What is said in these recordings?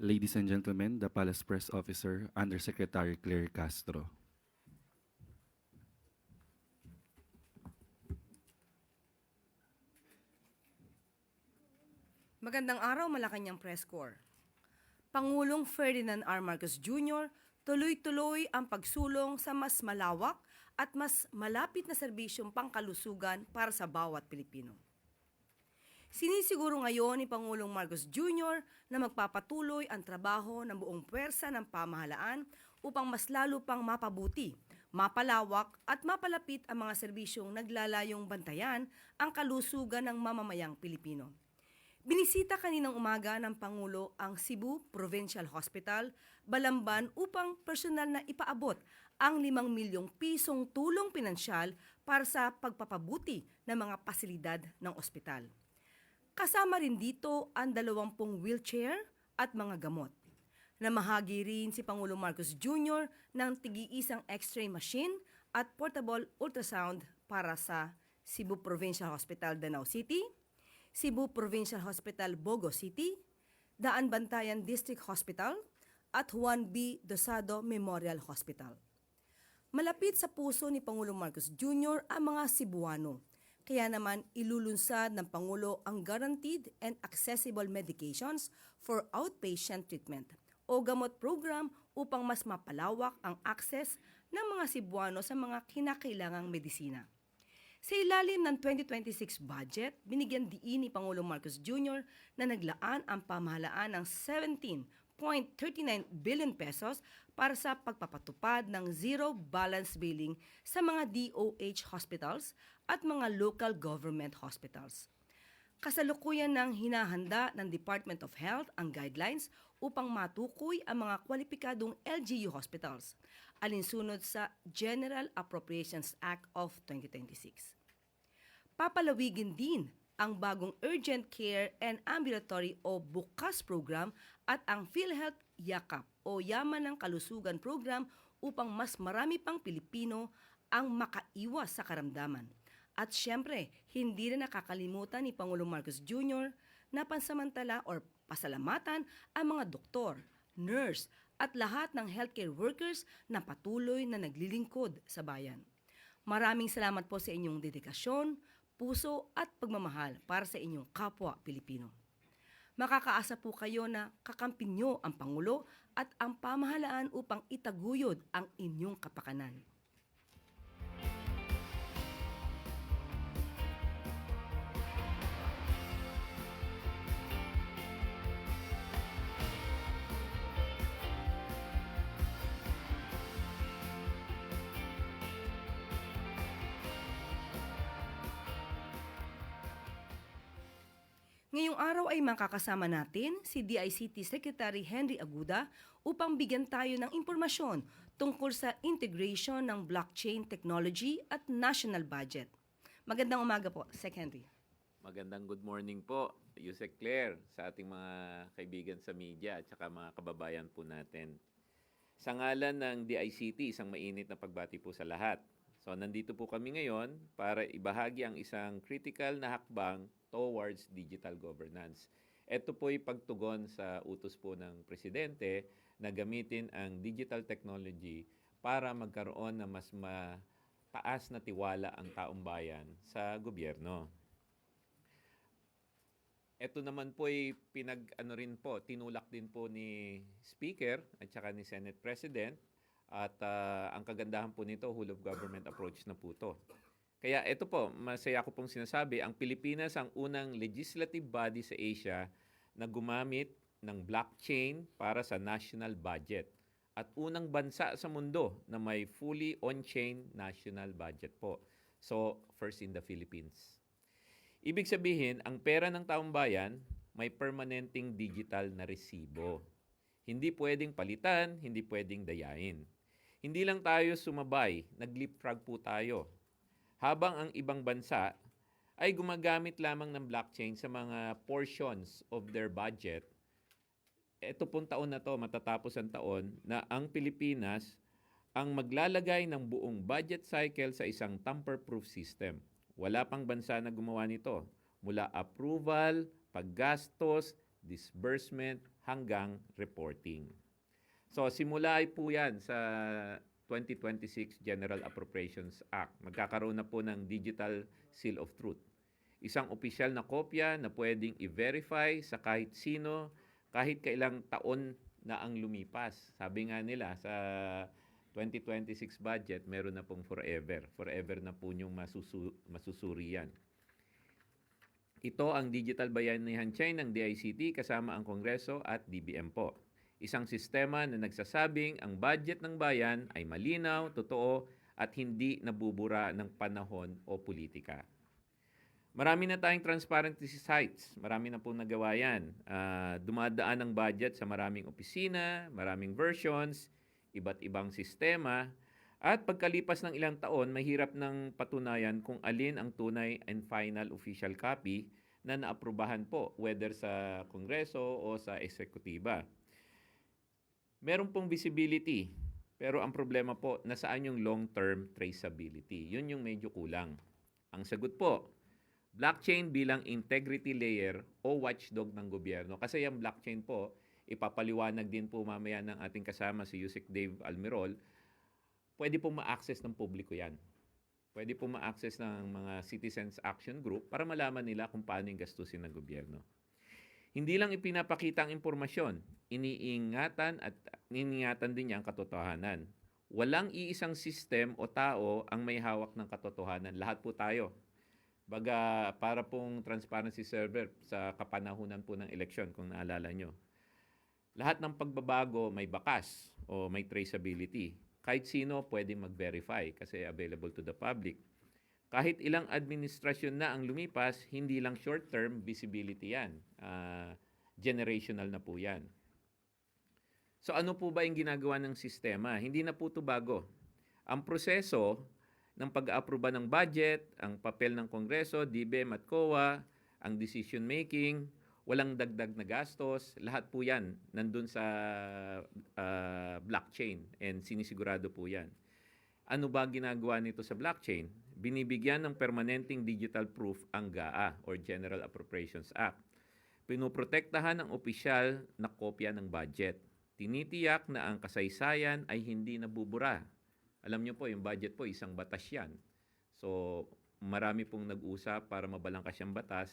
Ladies and gentlemen, the Palace Press Officer, Undersecretary Claire Castro. Magandang araw, Malacanang Press Corps. Pangulong Ferdinand R. Marcos Jr. tuloy-tuloy ang pagsulong sa mas malawak at mas malapit na serbisyong pangkalusugan para sa bawat Pilipino. Sinisiguro ngayon ni Pangulong Marcos Jr. na magpapatuloy ang trabaho ng buong puwersa ng pamahalaan upang mas lalo pang mapabuti, mapalawak at mapalapit ang mga serbisyong naglalayong bantayan ang kalusugan ng mamamayang Pilipino. Binisita kaninang umaga ng Pangulo ang Cebu Provincial Hospital, Balamban upang personal na ipaabot ang 5 milyong pisong tulong pinansyal para sa pagpapabuti ng mga pasilidad ng ospital. Kasama rin dito ang 20 wheelchair at mga gamot. Namahagi rin si Pangulong Marcos Jr. ng tig-iisang X-ray machine at portable ultrasound para sa Cebu Provincial Hospital, Danao City, Cebu Provincial Hospital, Bogo City, Daan Bantayan District Hospital, at Juan B. Dosado Memorial Hospital. Malapit sa puso ni Pangulong Marcos Jr. ang mga Cebuano, kaya naman ilulunsad ng Pangulo ang Guaranteed and Accessible Medications for Outpatient Treatment o gamot program upang mas mapalawak ang access ng mga Cebuano sa mga kinakailangang medisina. Sa ilalim ng 2026 budget, binigyan diin ni Pangulong Marcos Jr. na naglaan ang pamahalaan ng 17.39 billion pesos para sa pagpapatupad ng zero balance billing sa mga DOH hospitals at mga local government hospitals. Kasalukuyan ng hinahanda ng Department of Health ang guidelines upang matukoy ang mga kwalipikadong LGU hospitals, alinsunod sa General Appropriations Act of 2026. Papalawigin din ang bagong Urgent Care and Ambulatory o BUKAS program at ang PhilHealth Yakap o Yaman ng Kalusugan program upang mas marami pang Pilipino ang makaiwas sa karamdaman. At syempre, hindi rin nakakalimutan ni Pangulong Marcos Jr. na pansamantala or pasalamatan ang mga doktor, nurse at lahat ng healthcare workers na patuloy na naglilingkod sa bayan. Maraming salamat po sa inyong dedikasyon, puso at pagmamahal para sa inyong kapwa Pilipino. Makakaasa po kayo na kakampin nyo ang Pangulo at ang pamahalaan upang itaguyod ang inyong kapakanan. Ngayong araw ay makakasama natin si DICT Secretary Henry Aguda upang bigyan tayo ng impormasyon tungkol sa integration ng blockchain technology at national budget. Magandang umaga po, Sec. Henry. Magandang good morning po, Yusek Claire, sa ating mga kaibigan sa media at saka mga kababayan po natin. Sa ngalan ng DICT, isang mainit na pagbati po sa lahat. So nandito po kami ngayon para ibahagi ang isang critical na hakbang towards digital governance. Ito po'y pagtugon sa utos po ng Presidente na gamitin ang digital technology para magkaroon ng mas mataas na tiwala ang taong bayan sa gobyerno. Ito naman po'y tinulak din po ni Speaker at saka ni Senate President at ang kagandahan po nito, whole of government approach na po ito. Kaya ito po, masaya ko pong sinasabi, ang Pilipinas ang unang legislative body sa Asia na gumamit ng blockchain para sa national budget at unang bansa sa mundo na may fully on-chain national budget po. So, first in the Philippines. Ibig sabihin, ang pera ng taong bayan may permanenteng digital na resibo. Hindi pwedeng palitan, hindi pwedeng dayain. Hindi lang tayo sumabay, nag-leapfrog po tayo. Habang ang ibang bansa ay gumagamit lamang ng blockchain sa mga portions of their budget, ito pong taon na to, matatapos ang taon, na ang Pilipinas ang maglalagay ng buong budget cycle sa isang tamper-proof system. Wala pang bansa na gumawa nito. Mula approval, paggastos, disbursement, hanggang reporting. So simula po yan sa 2026 General Appropriations Act. Magkakaroon na po ng Digital Seal of Truth. Isang opisyal na kopya na pwedeng i-verify sa kahit sino, kahit kailang taon na ang lumipas. Sabi nga nila sa 2026 budget, meron na pong forever. Forever na po niyong masusuri yan. Ito ang Digital Bayanihan Chain ng DICT kasama ang Kongreso at DBM po. Isang sistema na nagsasabing ang budget ng bayan ay malinaw, totoo at hindi nabubura ng panahon o politika. Marami na tayong transparency sites. Marami na pong nagawa yan. Dumadaan ang budget sa maraming opisina, maraming versions, iba't ibang sistema. At pagkalipas ng ilang taon, mahirap ng patunayan kung alin ang tunay and final official copy na naaprubahan po, whether sa Kongreso o sa Eksekutiba. Meron pong visibility, pero ang problema po, nasaan yung long-term traceability? Yun yung medyo kulang. Ang sagot po, blockchain bilang integrity layer o watchdog ng gobyerno. Kasi yung blockchain po, ipapaliwanag din po mamaya ng ating kasama si Yusek Dave Almirol, pwede pong ma-access ng publiko yan. Pwede pong ma-access ng mga Citizens Action Group para malaman nila kung paano yung gastusin ng gobyerno. Hindi lang ipinapakita ang impormasyon, iniingatan din niya ang katotohanan. Walang iisang system o tao ang may hawak ng katotohanan. Lahat po tayo. Baga, para pong transparency server sa kapanahunan po ng eleksyon, kung naalala nyo. Lahat ng pagbabago may bakas o may traceability. Kahit sino pwedeng mag-verify kasi available to the public. Kahit ilang administrasyon na ang lumipas, hindi lang short-term visibility yan. Generational na po yan. So ano po ba yung ginagawa ng sistema? Hindi na po ito bago. Ang proseso ng pag-aaproba ng budget, ang papel ng Kongreso, DBM at COA, ang decision making, walang dagdag na gastos, lahat po yan nandun sa blockchain and sinisigurado po yan. Ano ba ginagawa nito sa blockchain? Binibigyan ng permanenteng digital proof ang GAA or General Appropriations Act. Pinoprotektahan ang opisyal na kopya ng budget. Tinitiyak na ang kasaysayan ay hindi nabubura. Alam niyo po, yung budget po, isang batas yan. So, marami pong nag-usap para mabalangkas yung batas.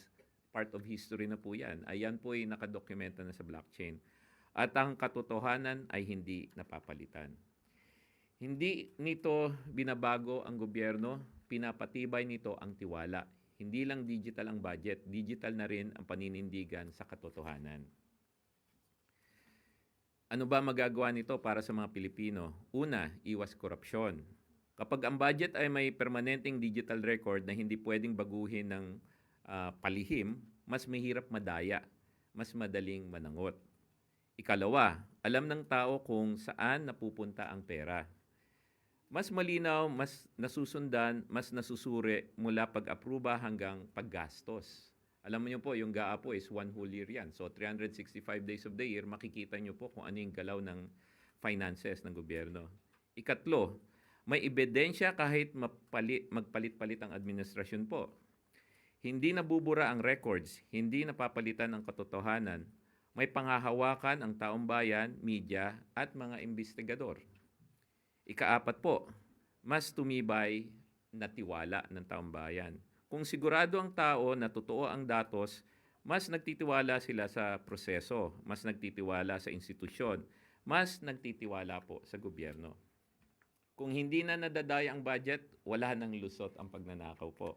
Part of history na po yan. Ayan po ay nakadokumenta na sa blockchain. At ang katotohanan ay hindi napapalitan. Hindi nito binabago ang gobyerno, pinapatibay nito ang tiwala. Hindi lang digital ang budget, digital na rin ang paninindigan sa katotohanan. Ano ba magagawa nito para sa mga Pilipino? Una, iwas korupsyon. Kapag ang budget ay may permanenteng digital record na hindi pwedeng baguhin ng palihim, mas mahirap madaya, mas madaling manangot. Ikalawa, alam ng tao kung saan napupunta ang pera. Mas malinaw, mas nasusundan, mas nasusuri mula pag-apruba hanggang paggastos. Alam niyo po, yung GAA po is one whole year yan. So 365 days of the year, makikita niyo po kung ano yung galaw ng finances ng gobyerno. Ikatlo, may ebidensya kahit magpalit-palit ang administrasyon po. Hindi nabubura ang records, hindi napapalitan ang katotohanan. May panghahawakan ang taong bayan, media, at mga investigador. Ikaapat po, mas tumibay na tiwala ng taong bayan. Kung sigurado ang tao na totoo ang datos, mas nagtitiwala sila sa proseso, mas nagtitiwala sa institusyon, mas nagtitiwala po sa gobyerno. Kung hindi na nadadaya ang budget, wala nang lusot ang pagnanakaw po.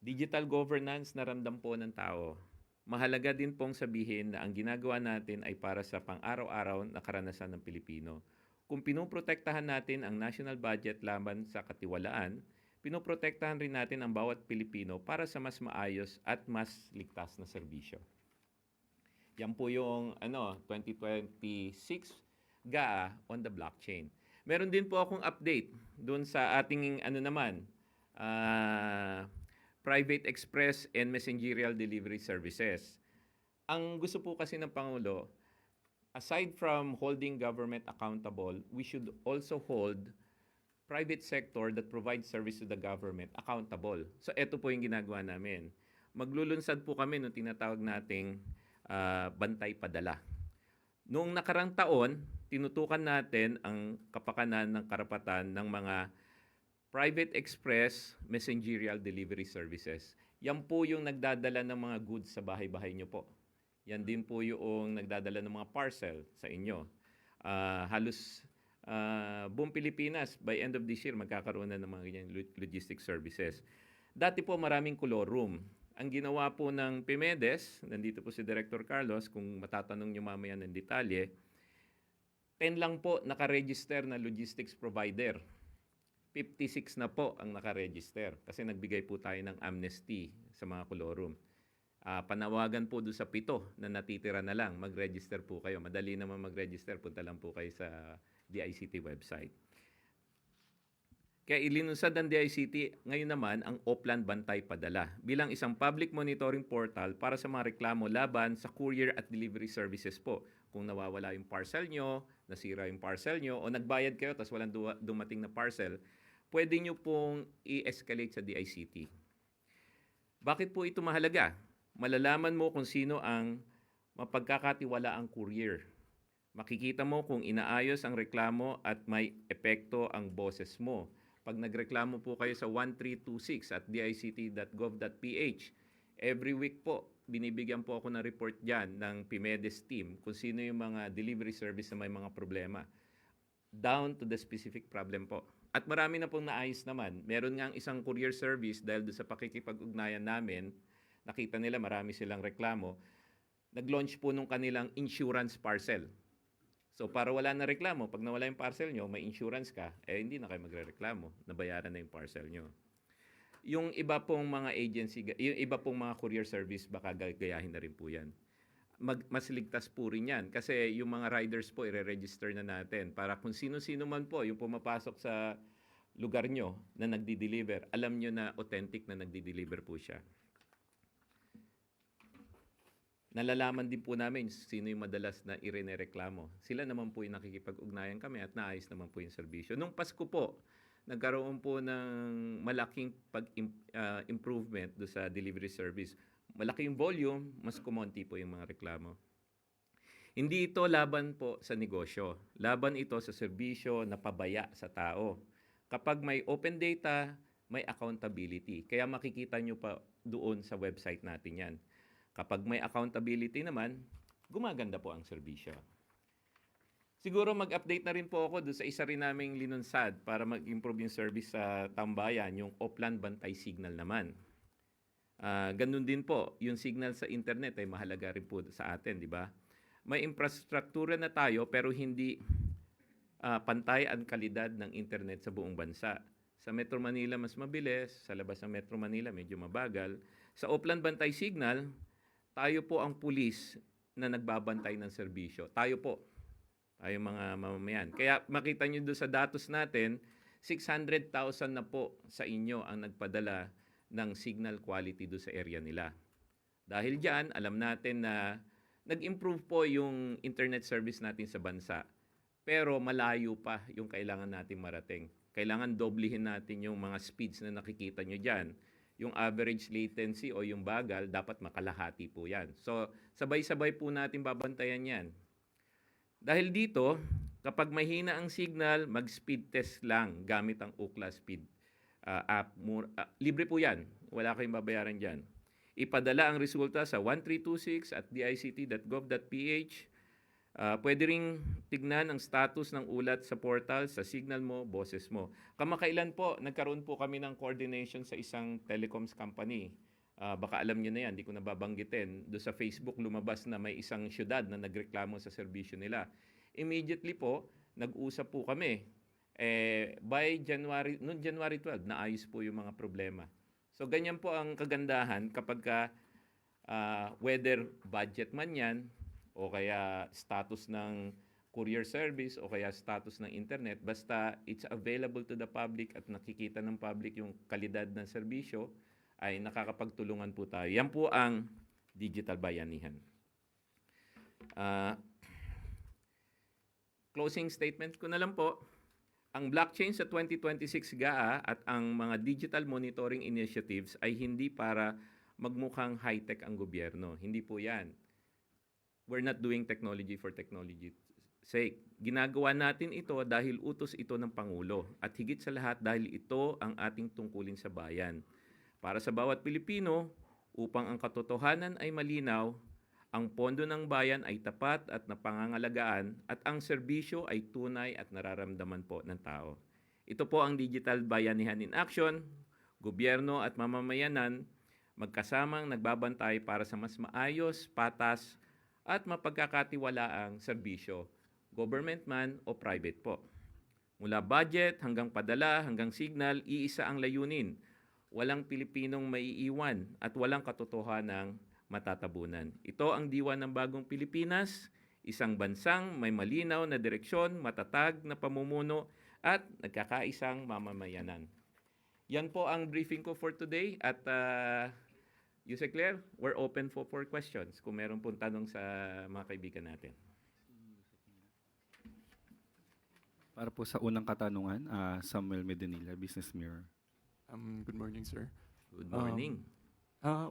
Digital governance na ramdam po ng tao. Mahalaga din pong sabihin na ang ginagawa natin ay para sa pang-araw-araw na karanasan ng Pilipino. Kung pinoprotektahan natin ang national budget laban sa katiwalaan, pinoprotektahan rin natin ang bawat Pilipino para sa mas maayos at mas ligtas na serbisyo. Yan po yung 2026 GAA on the blockchain. Meron din po akong update doon sa ating private express and messengerial delivery services. Ang gusto po kasi ng Pangulo, aside from holding government accountable, we should also hold private sector that provides service to the government accountable. So ito po yung ginagawa namin. Maglulunsad po kami ng tinatawag nating bantay padala. Noong nakarang taon, tinutukan natin ang kapakanan ng karapatan ng mga private express messengerial delivery services. Yan po yung nagdadala ng mga goods sa bahay-bahay nyo po. Yan din po yung nagdadala ng mga parcel sa inyo. Halos buong Pilipinas, by end of this year, magkakaroon na ng mga ganyan logistics services. Dati po maraming color room. Ang ginawa po ng PIMEDES, nandito po si Director Carlos, kung matatanong nyo mamaya ng detalye, 10 lang po nakaregister na logistics provider. 56 na po ang nakaregister kasi nagbigay po tayo ng amnesty sa mga color room. Panawagan po doon sa 7 na natitira na lang, mag-register po kayo. Madali naman mag-register, punta lang po kayo sa DICT website. Kaya ilinunsad ng DICT ngayon naman ang Oplan Bantay Padala bilang isang public monitoring portal para sa mga reklamo laban sa courier at delivery services po. Kung nawawala yung parcel nyo, nasira yung parcel nyo, o nagbayad kayo tapos walang dumating na parcel, pwede nyo pong i-escalate sa DICT. Bakit po ito mahalaga? Malalaman mo kung sino ang mapagkakatiwalaang courier. Makikita mo kung inaayos ang reklamo at may epekto ang boses mo. Pag nagreklamo po kayo sa 1326 at dict.gov.ph, every week po, binibigyan po ako ng report dyan ng PIMEDES team kung sino yung mga delivery service na may mga problema. Down to the specific problem po. At marami na pong naayos naman. Meron nga isang courier service dahil doon sa pakikipag-ugnayan namin, nakita nila marami silang reklamo, nag-launch po nung kanilang insurance parcel. So para wala na reklamo, pag nawala yung parcel nyo, may insurance ka, hindi na kayo magre-reklamo, nabayaran na yung parcel nyo. Yung iba pong mga agency, yung iba pong mga courier service, baka gagayahin na rin po yan. Mas ligtas po rin yan kasi yung mga riders po, i-register na natin para kung sino-sino man po yung pumapasok sa lugar nyo na nagdi-deliver, alam nyo na authentic na nagdi-deliver po siya. Nalalaman din po namin sino yung madalas na irenereklamo. Sila naman po yung nakikipag-ugnayan kami at naayos naman po yung serbisyo. Nung Pasko po, nagkaroon po ng malaking improvement do sa delivery service. Malaki yung volume, mas kumonti po yung mga reklamo. Hindi ito laban po sa negosyo. Laban ito sa serbisyo na pabaya sa tao. Kapag may open data, may accountability. Kaya makikita nyo pa doon sa website natin yan. Kapag may accountability naman, gumaganda po ang serbisyo. Siguro mag-update na rin po ako doon sa isa rin naming linunsad para mag-improve yung service sa tambayan, yung Oplan Bantay Signal naman. Ganun din po, yung signal sa internet ay mahalaga rin po sa atin, di ba? May infrastruktura na tayo pero hindi pantay ang kalidad ng internet sa buong bansa. Sa Metro Manila mas mabilis, sa labas ng Metro Manila medyo mabagal. Sa Oplan Bantay Signal, tayo po ang pulis na nagbabantay ng serbisyo. Tayo po. Tayo mga mamamayan. Kaya makita nyo doon sa datos natin, 600,000 na po sa inyo ang nagpadala ng signal quality doon sa area nila. Dahil dyan, alam natin na nag-improve po yung internet service natin sa bansa. Pero malayo pa yung kailangan natin marating. Kailangan doblihin natin yung mga speeds na nakikita nyo dyan. Yung average latency o yung bagal, dapat makalahati po yan. So, sabay-sabay po natin babantayan yan. Dahil dito, kapag mahina ang signal, mag-speed test lang gamit ang Ookla Speed app. Libre po yan. Wala kayong babayaran dyan. Ipadala ang resulta sa 1326 at dict.gov.ph. Pwede ring tignan ang status ng ulat sa portal, sa signal mo, boses mo. Kamakailan po, nagkaroon po kami ng coordination sa isang telecoms company. Baka alam niyo na yan, di ko nababanggitin. Doon sa Facebook lumabas na may isang syudad na nagreklamo sa serbisyo nila. Immediately po, nag-usap po kami. By January 12, naayos po yung mga problema. So ganyan po ang kagandahan kapag whether budget man yan, o kaya status ng courier service, o kaya status ng internet, basta it's available to the public at nakikita ng public yung kalidad ng serbisyo, ay nakakapagtulungan po tayo. Yan po ang digital bayanihan. Closing statement ko na lang po. Ang blockchain sa 2026 GAA at ang mga digital monitoring initiatives ay hindi para magmukhang high-tech ang gobyerno. Hindi po yan. we're not doing technology for technology's sake. Ginagawa natin ito dahil utos ito ng Pangulo at higit sa lahat dahil ito ang ating tungkulin sa bayan. Para sa bawat Pilipino, upang ang katotohanan ay malinaw, ang pondo ng bayan ay tapat at napangangalagaan at ang serbisyo ay tunay at nararamdaman po ng tao. Ito po ang Digital Bayanihan in Action. Gobyerno at mamamayanan magkasamang nagbabantay para sa mas maayos, patas at mapagkakatiwalaang serbisyo, government man o private po. Mula budget hanggang padala hanggang signal, iisa ang layunin. Walang Pilipinong maiiwan at walang katotohanang matatabunan. Ito ang diwa ng bagong Pilipinas, isang bansang may malinaw na direksyon, matatag na pamumuno at nagkakaisang mamamayanan. Yan po ang briefing ko for today at Yusek Claire, we're open for questions kung meron pong tanong sa mga kaibigan natin. Para po sa unang katanungan, Samuel Medinilla, Business Mirror. Good morning, sir. Good morning.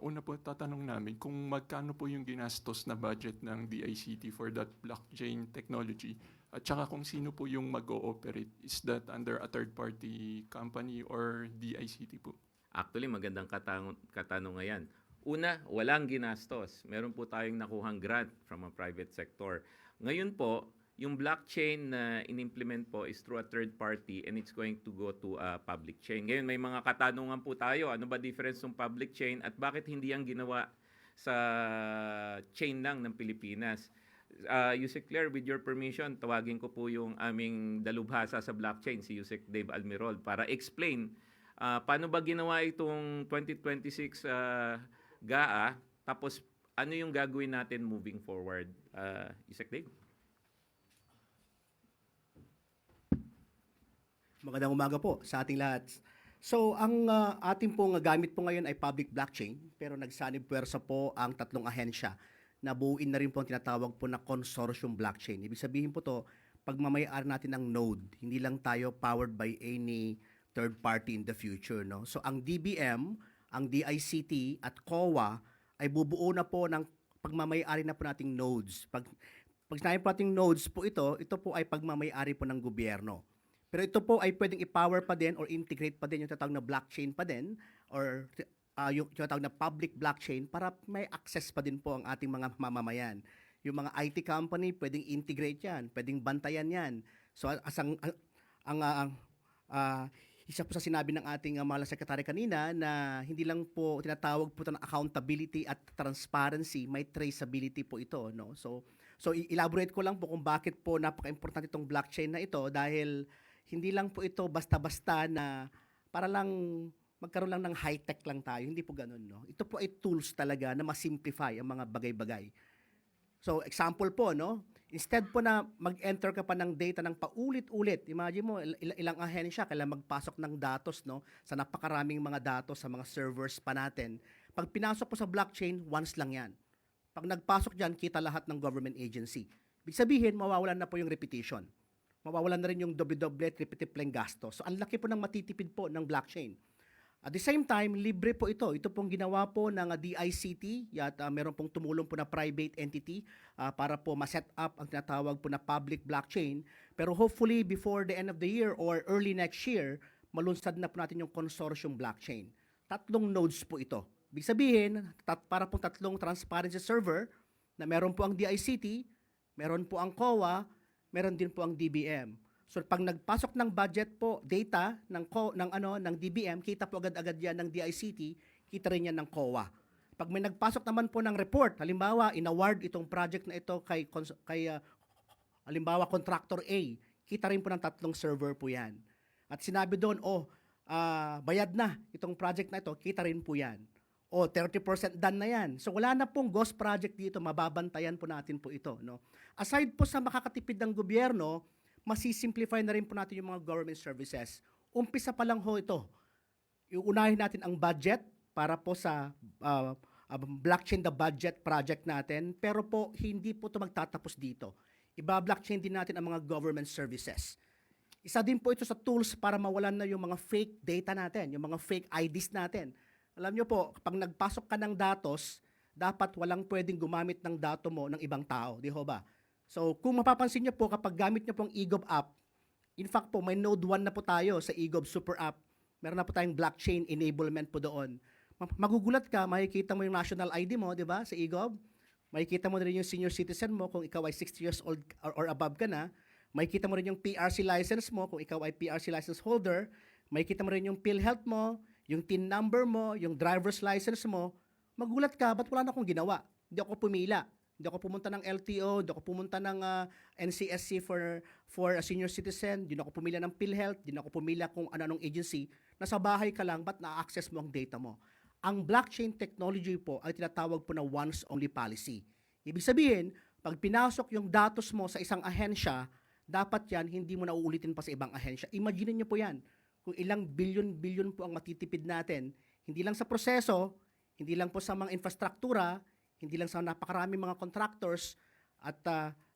Una po, tatanong namin kung magkano po yung ginastos na budget ng DICT for that blockchain technology at saka kung sino po yung mag-ooperate. Is that under a third-party company or DICT po? Actually, magandang katanungan yan. Una, walang ginastos. Meron po tayong nakuhang grant from a private sector. Ngayon po, yung blockchain na in-implement po is through a third party and it's going to go to a public chain. Ngayon, may mga katanungan po tayo. Ano ba difference ng public chain at bakit hindi ang ginawa sa chain lang ng Pilipinas? Yusek Claire, with your permission, tawagin ko po yung aming dalubhasa sa blockchain, si Yusek Dave Almirol, para explain paano ba ginawa itong 2026 GAA, tapos ano yung gagawin natin moving forward. Yusek Dave? Magandang umaga po sa ating lahat. So, ang ating pong gamit po ngayon ay public blockchain, pero nagsanib puwersa po ang tatlong ahensya na buuin na rin po ang tinatawag po na consortium blockchain. Ibig sabihin po to, pagmamayari natin ng node, hindi lang tayo powered by any third party in the future. No? So, ang DBM, ang DICT at COA ay bubuo na po ng pagmamayari na po nating nodes. Pag sinabi po nating nodes po ito po ay pagmamayari po ng gobyerno. Pero ito po ay pwedeng i-power pa din or integrate pa din yung tinatawag na blockchain pa din or yung tinatawag na public blockchain para may access pa din po ang ating mga mamamayan. Yung mga IT company pwedeng integrate yan, pwedeng bantayan yan. So isa po sa sinabi ng ating mahal na sekretary kanina na hindi lang po tinatawag po ito ng accountability at transparency, may traceability po ito. No? So elaborate ko lang po kung bakit po napaka-importante itong blockchain na ito dahil hindi lang po ito basta-basta na para lang magkaroon lang ng high-tech lang tayo. Hindi po ganun, no? Ito po ay tools talaga na ma-simplify ang mga bagay-bagay. So, example po, no? Instead po na mag-enter ka pa ng data ng paulit-ulit, imagine mo, ilang ahensya kailangan magpasok ng datos, no? Sa napakaraming mga datos sa mga servers pa natin. Pag pinasok po sa blockchain, once lang yan. Pag nagpasok dyan, kita lahat ng government agency. Ibig sabihin, mawawalan na po yung repetition. Mawawalan na rin yung doble-doble at repetitive gastos. So, ang laki po ng matitipid po ng blockchain. At the same time, libre po ito. Ito pong ginawa po ng DICT at meron pong tumulong po na private entity para po ma-set up ang tinatawag po na public blockchain. Pero hopefully, before the end of the year or early next year, malunsad na po natin yung consortium blockchain. 3 nodes po ito. Ibig sabihin, para pong 3 transparency server na meron po ang DICT, meron po ang COA, meron din po ang DBM. So pag nagpasok ng budget po data ng DBM, kita po agad-agad yan ng DICT, kita rin yan ng COA. Pag may nagpasok naman po ng report, halimbawa inaward itong project na ito kay halimbawa contractor A, kita rin po ng 3 server po yan. At sinabi doon, bayad na itong project na ito, kita rin po yan. 30% done na yan. So wala na pong ghost project dito, mababantayan po natin po ito. No? Aside po sa makakatipid ng gobyerno, masisimplify na rin po natin yung mga government services. Umpisa pa lang ho ito. Iunahin natin ang budget para po sa blockchain the budget project natin, pero po hindi po ito magtatapos dito. Iba-blockchain din natin ang mga government services. Isa din po ito sa tools para mawalan na yung mga fake data natin, yung mga fake IDs natin. Alam nyo po, kapag nagpasok ka ng datos dapat walang pwedeng gumamit ng dato mo ng ibang tao, di ho ba? So, kung mapapansin niyo po, kapag gamit niyo pong eGov app, in fact po, may Node 1 na po tayo sa eGov Super App. Meron na po tayong blockchain enablement po doon. Magugulat ka, makikita mo yung national ID mo, di ba, sa eGov. Makikita mo rin yung senior citizen mo kung ikaw ay 60 years old or above ka na. Makikita mo rin yung PRC license mo kung ikaw ay PRC license holder. Makikita mo rin yung PhilHealth mo, yung TIN number mo, yung driver's license mo. Magulat ka, ba't wala na akong ginawa? Hindi ako pumila. Hindi ako pumunta ng LTO, hindi ako pumunta ng NCSC for a senior citizen, hindi ako pumila ng PhilHealth, hindi ako pumila kung ano-anong agency. Nasa bahay ka lang, ba't na-access mo ang data mo? Ang blockchain technology po ay tinatawag po na once-only policy. Ibig sabihin, pag pinasok yung datos mo sa isang ahensya, dapat yan hindi mo na uulitin pa sa ibang ahensya. Imagine niyo po yan, kung ilang bilyon-bilyon po ang matitipid natin, hindi lang sa proseso, hindi lang po sa mga infrastruktura, hindi lang sa napakaraming mga contractors, at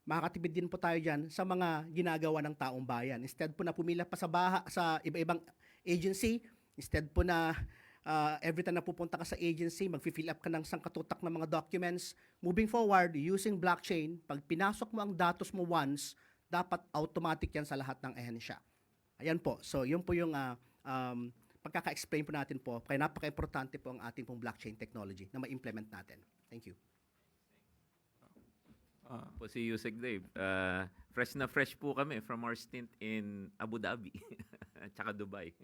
makakatipid din po tayo dyan sa mga ginagawa ng taong bayan. Instead po na pumila pa sa iba-ibang agency, instead po na every time na pupunta ka sa agency, mag-fill up ka ng sangkatutak ng mga documents. Moving forward, using blockchain, pag pinasok mo ang datos mo once, dapat automatic yan sa lahat ng ahensya. Ayan po. So, yun po yung pagkaka-explain po natin po. Kaya napaka-importante po ang ating pong blockchain technology na ma-implement natin. Thank you. Po si Yusek Dave. Fresh na fresh po kami from our stint in Abu Dhabi at saka Dubai.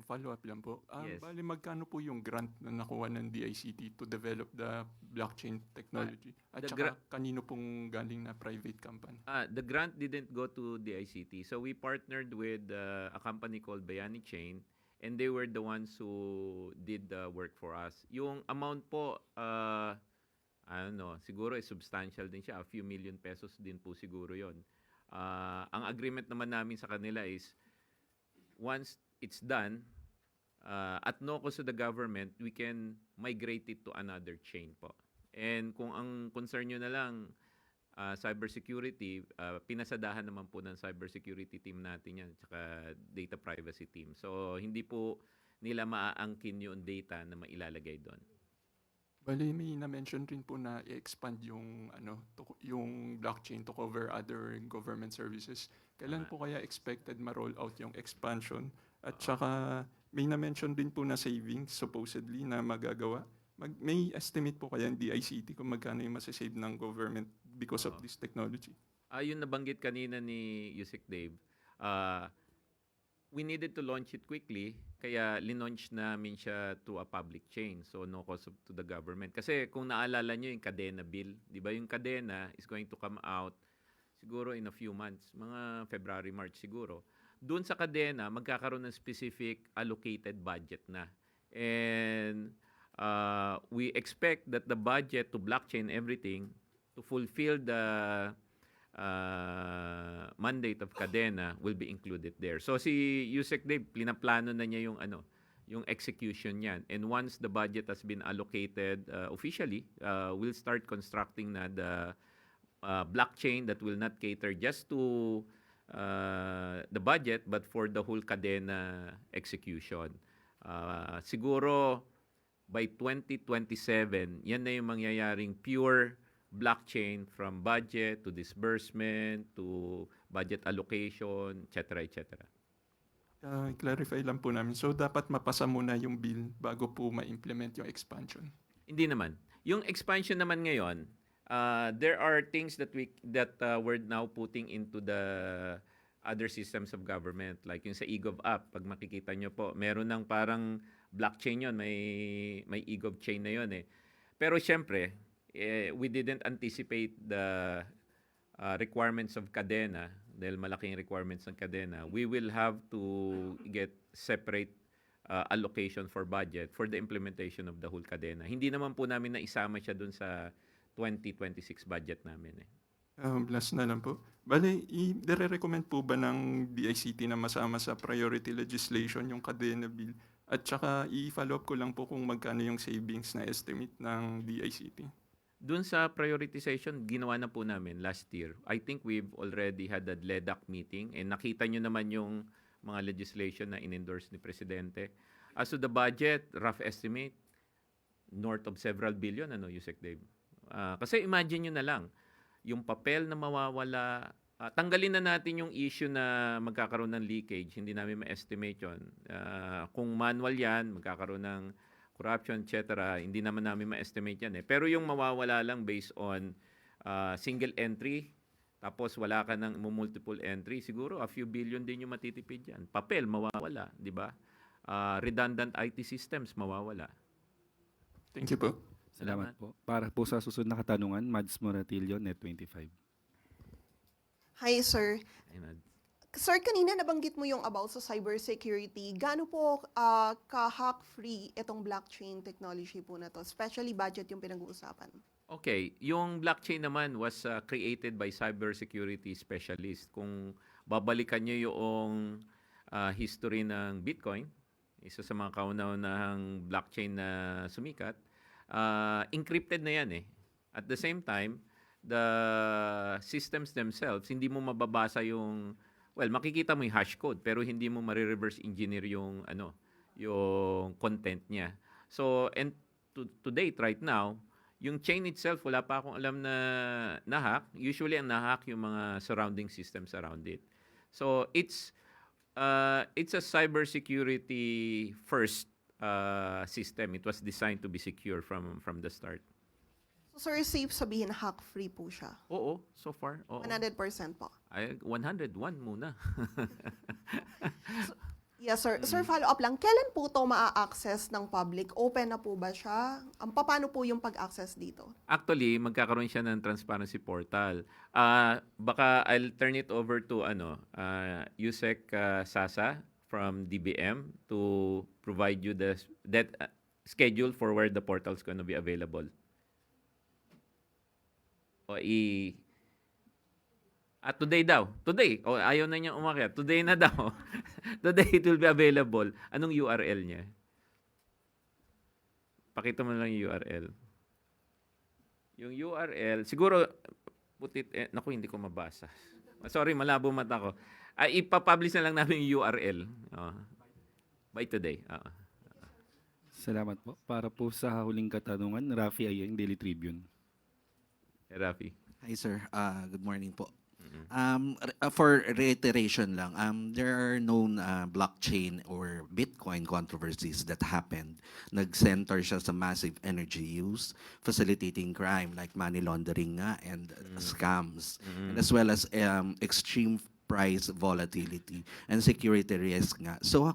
Follow-up lang po. Yes. Bali, magkano po yung grant na nakuha ng DICT to develop the blockchain technology? At the saka kanino pong galing na private company? The grant didn't go to the ICT. So we partnered with a company called Bayani Chain, and they were the ones who did the work for us. Yung amount po, I don't know, siguro substantial din siya. A few million pesos din po siguro yon. Ang agreement naman namin sa kanila is, once it's done, at no cost to the government, we can migrate it to another chain po. And kung ang concern nyo na lang, cybersecurity, pinasadahan naman po ng cybersecurity team natin yan, tsaka data privacy team. So, hindi po nila maaangkin yung data na mailalagay doon. Bali, may na-mention rin po na i-expand yung, yung blockchain to cover other government services. Kailan po kaya expected ma-roll out yung expansion? At saka, may na-mention din po na savings, supposedly, na magagawa. May estimate po kaya ang DICT kung magkano yung masasave ng government because of this technology? Yung nabanggit kanina ni Yusek Dave, we needed to launch it quickly, kaya linaunch namin siya to a public chain. So, no cost to the government. Kasi kung naalala nyo yung Kadena bill, di ba yung Kadena is going to come out siguro in a few months, mga February, March siguro. Doon sa Kadena, magkakaroon ng specific allocated budget na. And we expect that the budget to blockchain everything to fulfill the mandate of Kadena will be included there. So si Yusek Dave, pinaplano na niya yung execution niyan. And once the budget has been allocated officially, we'll start constructing na the blockchain that will not cater just to the budget but for the whole Kadena execution. Siguro by 2027, yan na yung mangyayaring pure blockchain from budget to disbursement to budget allocation, etc. etc. Clarify lang po namin. So, dapat mapasa muna yung bill bago po ma-implement yung expansion? Hindi naman. Yung expansion naman ngayon, there are things that we're now putting into the other systems of government. Like yung sa eGov app, pag makikita nyo po, meron ng parang blockchain yon, may eGov chain na yon eh. Pero syempre, we didn't anticipate the requirements of Kadena, dahil malaking requirements ng Kadena. We will have to get separate allocation for budget for the implementation of the whole Kadena. Hindi naman po namin naisama siya dun sa 2026 budget namin eh. Last na lang po. Bale, i-recommend po ba ng DICT na masama sa priority legislation yung Kadena bill? At saka i-follow up ko lang po kung magkano yung savings na estimate ng DICT. Doon sa prioritization, ginawa na po namin last year. I think we've already had a LEDAC meeting and nakita nyo naman yung mga legislation na in-endorse ni Presidente. As to the budget, rough estimate, north of several billion, Yusek Dave. Kasi imagine nyo na lang, yung papel na mawawala, tanggalin na natin yung issue na magkakaroon ng leakage, hindi namin ma-estimate yun. Kung manual yan, magkakaroon ng corruption, etc., hindi naman namin ma-estimate yan eh. Pero yung mawawala lang based on single entry, tapos wala ka ng multiple entry, siguro a few billion din yung matitipid yan. Papel, mawawala, di ba? Redundant IT systems, mawawala. Thank you po. Salamat po. Para po sa susunod na katanungan, Mads Moratillo, Net25. Hi, sir. Ayun. Sir, kanina nabanggit mo yung about sa cybersecurity. Gaano po ka-hack-free itong blockchain technology po na to? Especially budget yung pinag-uusapan. Okay, yung blockchain naman was created by cybersecurity specialist. Kung babalikan nyo yung history ng Bitcoin, isa sa mga kauna-unahang blockchain na sumikat, encrypted na yan eh. At the same time, the systems themselves, hindi mo mababasa yung, well, makikita mo yung hash code, pero hindi mo ma-reverse engineer yung, yung content niya. So, and to date, right now, yung chain itself, wala pa akong alam na na-hack. Usually, ang na-hack yung mga surrounding systems around it. So, it's a cybersecurity first system. It was designed to be secure from the start. So, sir, safe sabihin hack-free po siya? Oo, so far. Oo. 100% po? Ay, 101 muna. Yes, sir. Sir, follow-up lang. Kailan po ito maa-access ng public? Open na po ba siya? Paano po yung pag-access dito? Actually, magkakaroon siya ng transparency portal. Baka I'll turn it over to Yusek Sasa from DBM to provide you that schedule for where the portal is going to be available. Today daw. Today. Ayaw na niya umakyat. Today na daw. Today it will be available. Anong URL niya? Pakita mo lang yung URL. Yung URL, siguro, naku, hindi ko mabasa. Sorry, malabo mata ko. Ipapublish na lang namin yung URL. By today. Salamat po. Para po sa huling katanungan, Rafi Ayeng, Daily Tribune. Rafi. Hi sir, good morning po. For reiteration lang, there are known blockchain or Bitcoin controversies that happened. Nag-center siya sa massive energy use, facilitating crime like money laundering nga and scams, and as well as extreme price volatility and security risk nga. So,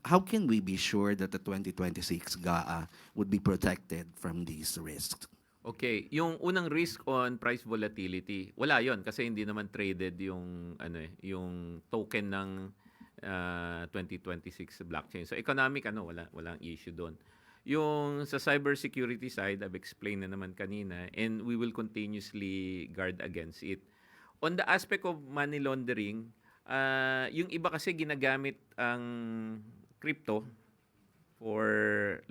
how can we be sure that the 2026 GAA would be protected from these risks? Okay, yung unang risk on price volatility, wala 'yon kasi hindi naman traded yung yung token ng 2026 blockchain. So economic walang issue doon. Yung sa cybersecurity side, I've explained na naman kanina, and we will continuously guard against it. On the aspect of money laundering, yung iba kasi ginagamit ang crypto for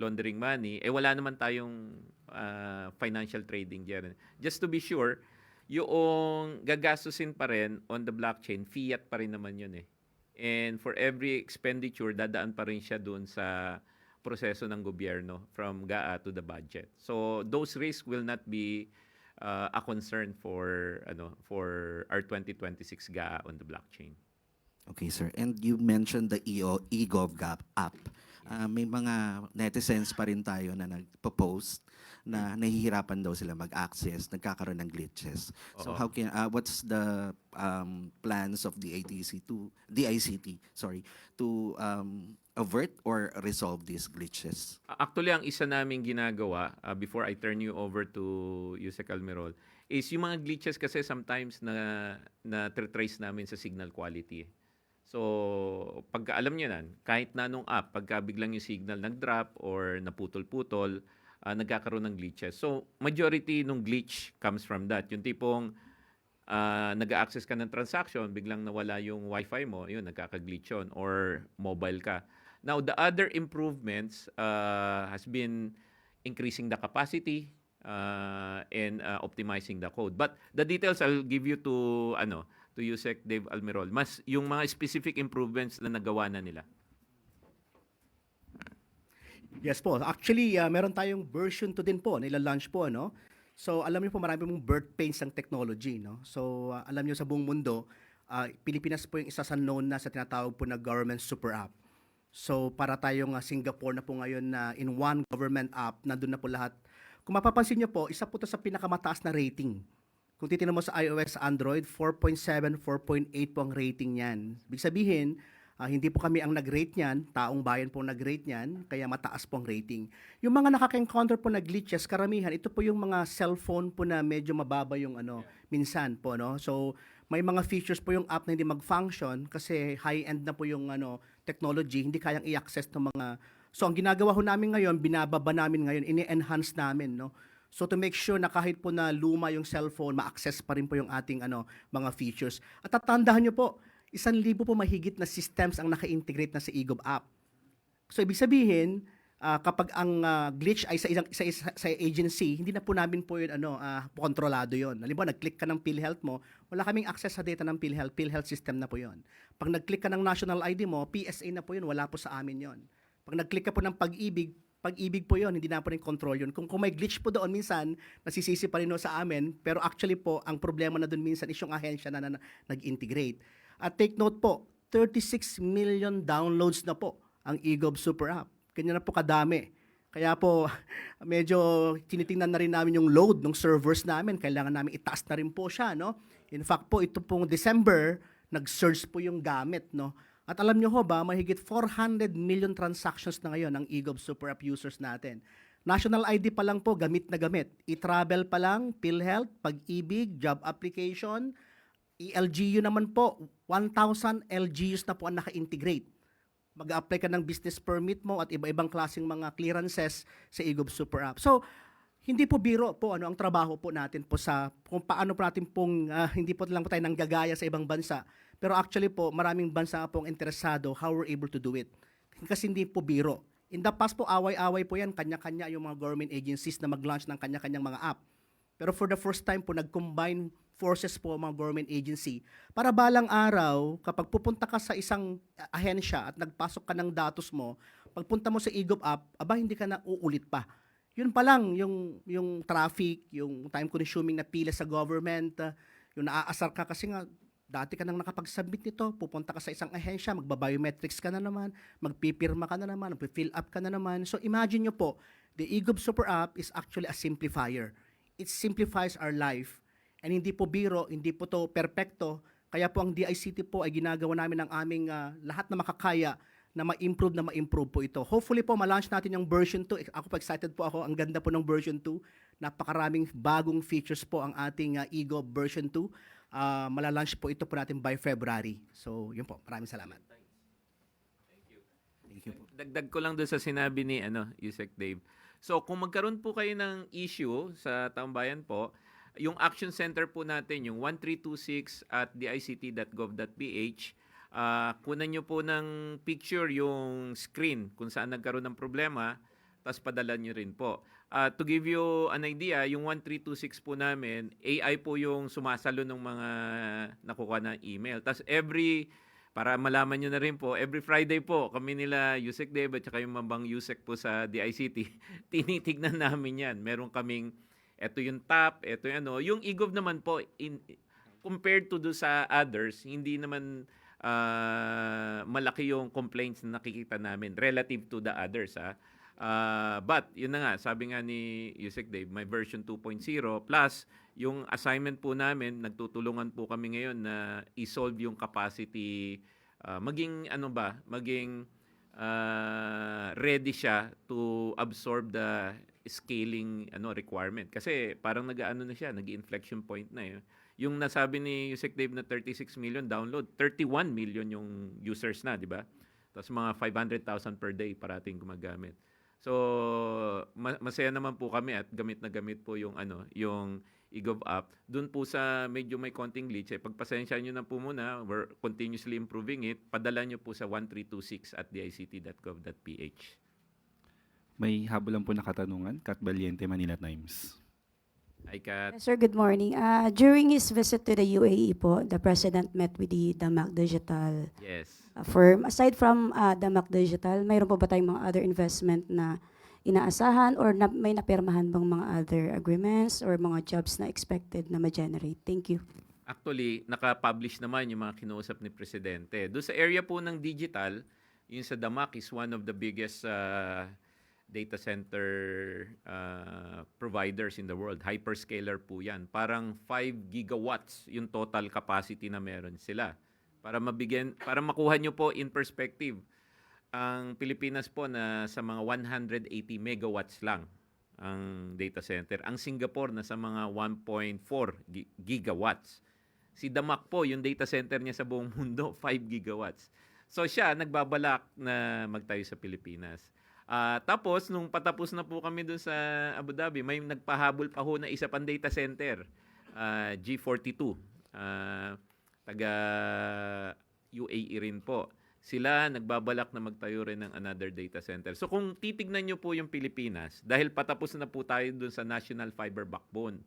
laundering money, wala naman tayong financial trading dyan. Just to be sure, yung gagastusin pa rin on the blockchain, fiat pa rin naman yun eh. And for every expenditure, dadaan pa rin siya doon sa proseso ng gobyerno from GAA to the budget. So those risks will not be a concern for our 2026 GAA on the blockchain. Okay, sir. And you mentioned the eGovGap app. May mga netizens pa rin tayo na nagpo-post na nahihirapan daw sila mag-access, nagkakaroon ng glitches. So how can what's the plans of the DICT to avert or resolve these glitches? Actually, ang isa naming ginagawa before I turn you over to Yusek Almirol is yung mga glitches kasi sometimes na trace namin sa signal quality. So, pagka alam niyo nan, kahit na nung app, pagka biglang yung signal nag-drop or naputol-putol, nagkakaroon ng glitches. So, majority nung glitch comes from that. Yung tipong nag-access ka ng transaction, biglang nawala yung wifi mo, yun, nagkaka-glitch yun, or mobile ka. Now, the other improvements has been increasing the capacity and optimizing the code. But the details I'll give you to Yusek Dave Almirol, mas yung mga specific improvements na nagawa na nila. Yes po. Actually, meron tayong version 2 din po, nila-launch po, no? So, alam niyo po marami pong birth pains ng technology, no? So, alam niyo sa buong mundo, Pilipinas po yung isa sa known na sa tinatawag po na government super app. So, para tayong Singapore na po ngayon na in one government app, nandun na po lahat. Kung mapapansin niyo po, isa po to sa pinakamataas na rating. Kung titingnan mo sa iOS, Android, 4.7, 4.8 po ang rating niyan. Ibig sabihin, hindi po kami ang nag-rate niyan, taong bayan po ang nag-rate niyan, kaya mataas po ang rating. Yung mga nakaka-encounter po na glitches, karamihan, ito po yung mga cellphone po na medyo mababa yung minsan po, no? So, may mga features po yung app na hindi mag-function kasi high-end na po yung technology, hindi kayang i-access ng mga. So, ang ginagawa ho namin ngayon, binababa namin ngayon, ini-enhance namin, no? So to make sure na kahit po na luma yung cellphone, ma-access pa rin po yung ating mga features. At tatandaan nyo po, 1,000 po mahigit na systems ang naka-integrate na sa eGov app. So ibig sabihin, kapag ang glitch ay sa agency, hindi na po namin po yun kontrolado yun. Halimbawa, nag-click ka ng PhilHealth mo, wala kaming access sa data ng PhilHealth system na po yun. Pag nag-click ka ng national ID mo, PSA na po yun, wala po sa amin yun. Pag nag-click ka po ng pag-ibig po yun, hindi na po rin control yun. Kung may glitch po doon minsan, nasisisi pa rin sa amin, pero actually po, ang problema na doon minsan is yung ahensya na nag-integrate. At take note po, 36 million downloads na po ang eGov Super App. Kanya na po kadami. Kaya po, medyo tinitingnan na rin namin yung load ng servers namin. Kailangan namin itaas na rin po siya, no? In fact po, ito pong December, nag-surge po yung gamit, no? At alam nyo ho ba, mahigit 400 million transactions na ngayon ang eGov Super App users natin. National ID pa lang po, gamit na gamit. E-travel pa lang, PhilHealth, Pag-ibig, job application, ELGU naman po, 1,000 LGUs na po ang naka-integrate. Mag-a-apply ka ng business permit mo at iba-ibang klaseng mga clearances sa eGov Super App. So, hindi po biro po ang trabaho po natin po sa kung paano po natin pong hindi po lang po tayo nanggagaya sa ibang bansa. Pero actually po, maraming bansa pong interesado how we're able to do it. Kasi hindi po biro. In the past po, away-away po yan, kanya-kanya yung mga government agencies na mag-launch ng kanya-kanyang mga app. Pero for the first time po, nag-combine forces po ang mga government agency para balang araw, kapag pupunta ka sa isang ahensya at nagpasok ka ng datos mo, pagpunta mo sa eGov app, hindi ka na uulit pa. Yun pa lang, yung traffic, yung time-consuming na pila sa government, yung naaasar ka kasi nga, dati ka nang nakapag-submit nito, pupunta ka sa isang ahensya, magba-biometrics ka na naman, magpipirma ka na naman, magpi-fill up ka na naman. So imagine nyo po, the eGov Super App is actually a simplifier. It simplifies our life. And hindi po biro, hindi po to perpekto. Kaya po ang DICT po ay ginagawa namin ng aming lahat na makakaya na ma-improve po ito. Hopefully po, ma-launch natin yung version 2. Ako po excited po ako. Ang ganda po ng version 2. Napakaraming bagong features po ang ating eGov version 2. Malalaunch po ito po natin by February. So, yun po. Maraming salamat. Thank you po. Dagdag ko lang doon sa sinabi ni Yusek Dave. So kung magkaroon po kayo ng issue sa Taumbayan po, yung action center po natin, yung 1326 at dict.gov.ph, kunan nyo po ng picture yung screen kung saan nagkaroon ng problema, tapos padala nyo rin po. To give you an idea, yung 1326 po namin, AI po yung sumasalo ng mga nakuha na email. Tapos para malaman nyo na rin po, every Friday po, kami nila Yusek Dave at saka yung Mambang Yusek po sa DICT, tinitignan namin yan. Meron kaming, eto yung top, eto yung Yung eGov naman po, compared to do sa others, hindi naman malaki yung complaints na nakikita namin relative to the others. But, yun na nga, sabi nga ni Yusek Dave, may version 2.0 plus yung assignment po namin, nagtutulungan po kami ngayon na i-solve yung capacity, maging ready siya to absorb the scaling requirement. Kasi parang na siya, nag-inflection point na yun. Yung nasabi ni Yusek Dave na 36 million download, 31 million yung users na, di ba? Tapos mga 500,000 per day parating gumagamit. So, masaya naman po kami at gamit na gamit po yung yung eGov app. Doon po sa medyo may konting glitch, pagpasensya nyo na po muna, we're continuously improving it. Padala nyo po sa 1326 at dict.gov.ph. May habol lang po na katanungan, Kat Valiente, Manila Times. Hi, Kat. Yes, sir, good morning. During his visit to the UAE po, the President met with the Damac Digital Yes. firm. Aside from Damac Digital, mayroon po ba tayong mga other investment na inaasahan or may napirmahan bang mga other agreements or mga jobs na expected na ma-generate? Thank you. Actually, naka-publish naman yung mga kinuusap ni Presidente. Doon sa area po ng digital, yung sa Damac is one of the biggest data center providers in the world. Hyperscaler po yan. Parang 5 gigawatts yung total capacity na meron sila. Para makuha nyo po in perspective, ang Pilipinas po na sa mga 180 megawatts lang ang data center. Ang Singapore na sa mga 1.4 gigawatts. Si Damac po, yung data center niya sa buong mundo, 5 gigawatts. So siya, nagbabalak na magtayo sa Pilipinas. Tapos, nung patapos na po kami doon sa Abu Dhabi, may nagpahabol pa ho na isa pang data center, G42. Taga UAE rin po. Sila nagbabalak na magtayo rin ng another data center. So kung titignan nyo po yung Pilipinas, dahil patapos na po tayo doon sa National Fiber Backbone,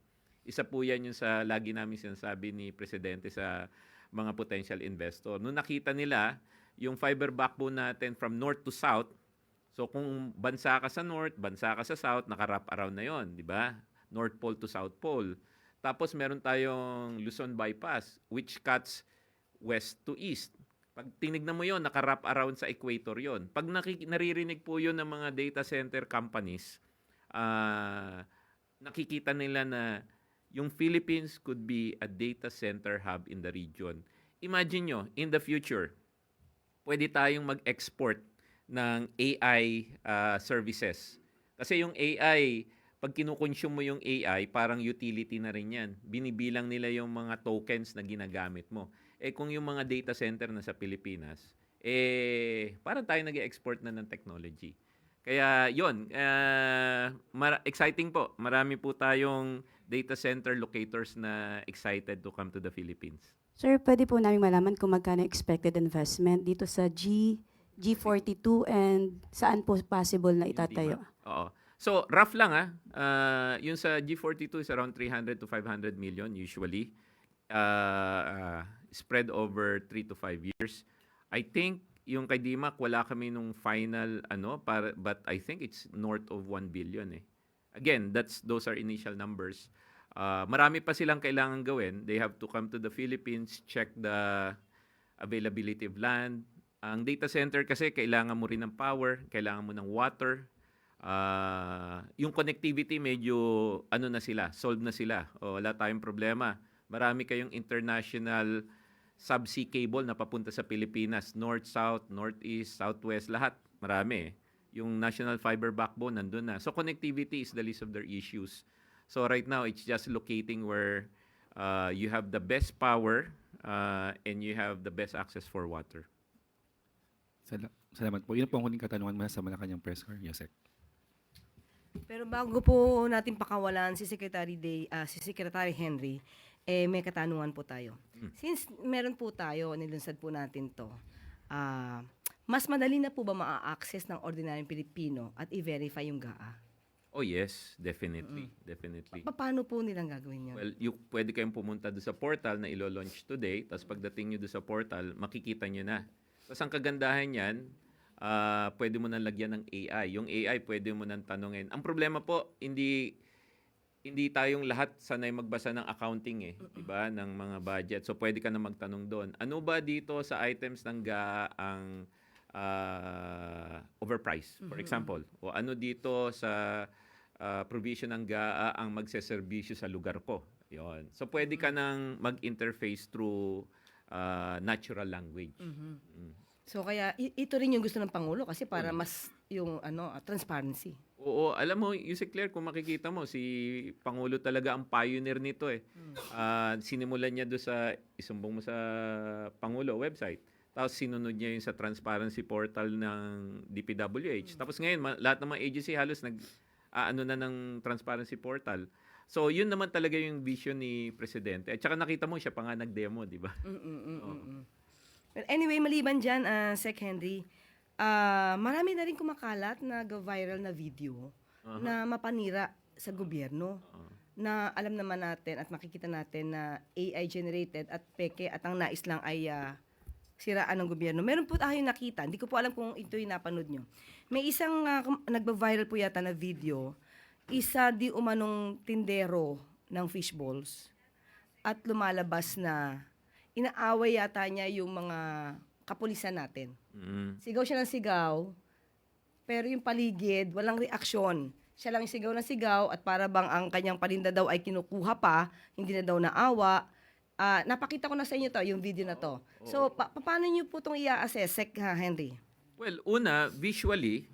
isa po yan yung sa lagi namin sinasabi ni Presidente sa mga potential investor. Nung nakita nila yung fiber backbone natin from north to south, so kung bansa ka sa north, bansa ka sa south, naka-wrap around na yon, di ba? North Pole to South Pole. Tapos meron tayong Luzon Bypass, which cuts west to east. Pag tinignan mo yon, naka-wrap around sa equator yon. Pag naririnig po yon ng mga data center companies, nakikita nila na yung Philippines could be a data center hub in the region. Imagine nyo, in the future, pwede tayong mag-export ng AI services. Kasi yung AI, pag kinukonsume mo yung AI, parang utility na rin yan. Binibilang nila yung mga tokens na ginagamit mo. Kung yung mga data center na sa Pilipinas, parang tayo nag-export na ng technology. Kaya yon, exciting po. Marami po tayong data center locators na excited to come to the Philippines. Sir, pwede po namin malaman kung magkano expected investment dito sa G42 and saan po possible na itatayo? Oo. So, rough lang yung sa G42 is around 300 to 500 million usually. Spread over 3 to 5 years. I think yung kay Dimac, wala kami nung final but I think it's north of 1 billion eh. Again, those are initial numbers. Marami pa silang kailangan gawin. They have to come to the Philippines, check the availability of land. Ang data center kasi kailangan mo rin ng power, kailangan mo ng water. Yung connectivity medyo solved na sila. Wala tayong problema. Marami kayong international subsea cable na papunta sa Pilipinas, north, south, northeast, southwest, lahat. Marami eh. Yung National Fiber Backbone nandun na. So connectivity is the least of their issues. So right now, it's just locating where you have the best power and you have the best access for water. Salamat po. Yun po ang huling katanungan mula sa Malacanang Press Corps, Yosek. Pero bago po natin pakawalan si Secretary Henry, may katanungan po tayo. Since meron po tayo, nilunsad po natin to, mas madali na po ba ma-access ng ordinaryong Pilipino at i-verify yung GAA? Oh yes, definitely. Definitely. Paano po nilang gagawin yun? Well, pwede kayong pumunta doon sa portal na ilo-launch today, tapos pagdating nyo doon sa portal, makikita nyo na. Tapos ang kagandahan yan, pwede mo nang lagyan ng AI. Yung AI, pwede mo nang tanungin. Ang problema po, hindi tayong lahat sanay magbasa ng accounting diba? Ng mga budget. So pwede ka na magtanong doon. Ano ba dito sa items ng GAA ang overpriced, for example? O ano dito sa provision ng GAA ang magseserbisyo sa lugar ko? Yon. So pwede ka nang mag-interface through natural language. So kaya ito rin yung gusto ng Pangulo kasi para mas yung transparency. Oo, alam mo, Yusek Claire, kung makikita mo, si Pangulo talaga ang pioneer nito sinimulan niya doon isumbong mo sa Pangulo website. Tapos sinunod niya yung sa transparency portal ng DPWH. Tapos ngayon, lahat ng mga agency halos na ng transparency portal. So, yun naman talaga yung vision ni Presidente. At saka nakita mo, siya pa nga nag-demo, di ba? Well, anyway, maliban dyan, Sec. Henry, marami na rin kumakalat na viral na video na mapanira sa gobyerno. na alam naman natin at makikita natin na AI generated at peke at ang nais lang ay siraan ng gobyerno. Meron po tayong nakita, hindi ko po alam kung ito'y napanood nyo. May isang nagba-viral po yata na video, isa di umanong tindero ng fishballs at lumalabas na inaaway yata niya yung mga kapulisan natin. Sigaw siya ng sigaw, pero yung paligid, walang reaksyon. Siya lang yung sigaw ng sigaw at para bang ang kanyang paninda daw ay kinukuha pa, hindi na daw naawa. Napakita ko na sa inyo to, yung video na to. So, paano niyo po itong i-assess, Sec Henry? Well, una, visually,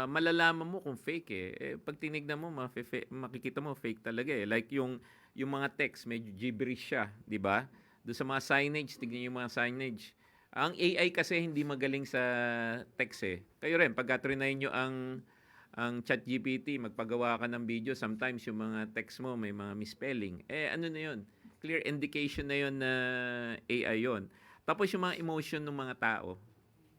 malalaman mo kung fake pag tinignan mo, makikita mo fake talaga Like yung mga text, medyo gibberish siya, di ba? Doon sa mga signage, tignan yung mga signage. Ang AI kasi hindi magaling sa text Kayo rin, pag trinay nyo ang ChatGPT, magpagawa ka ng video, sometimes yung mga text mo may mga misspelling. Ano na yun? Clear indication na yun na AI yun. Tapos yung mga emotion ng mga tao.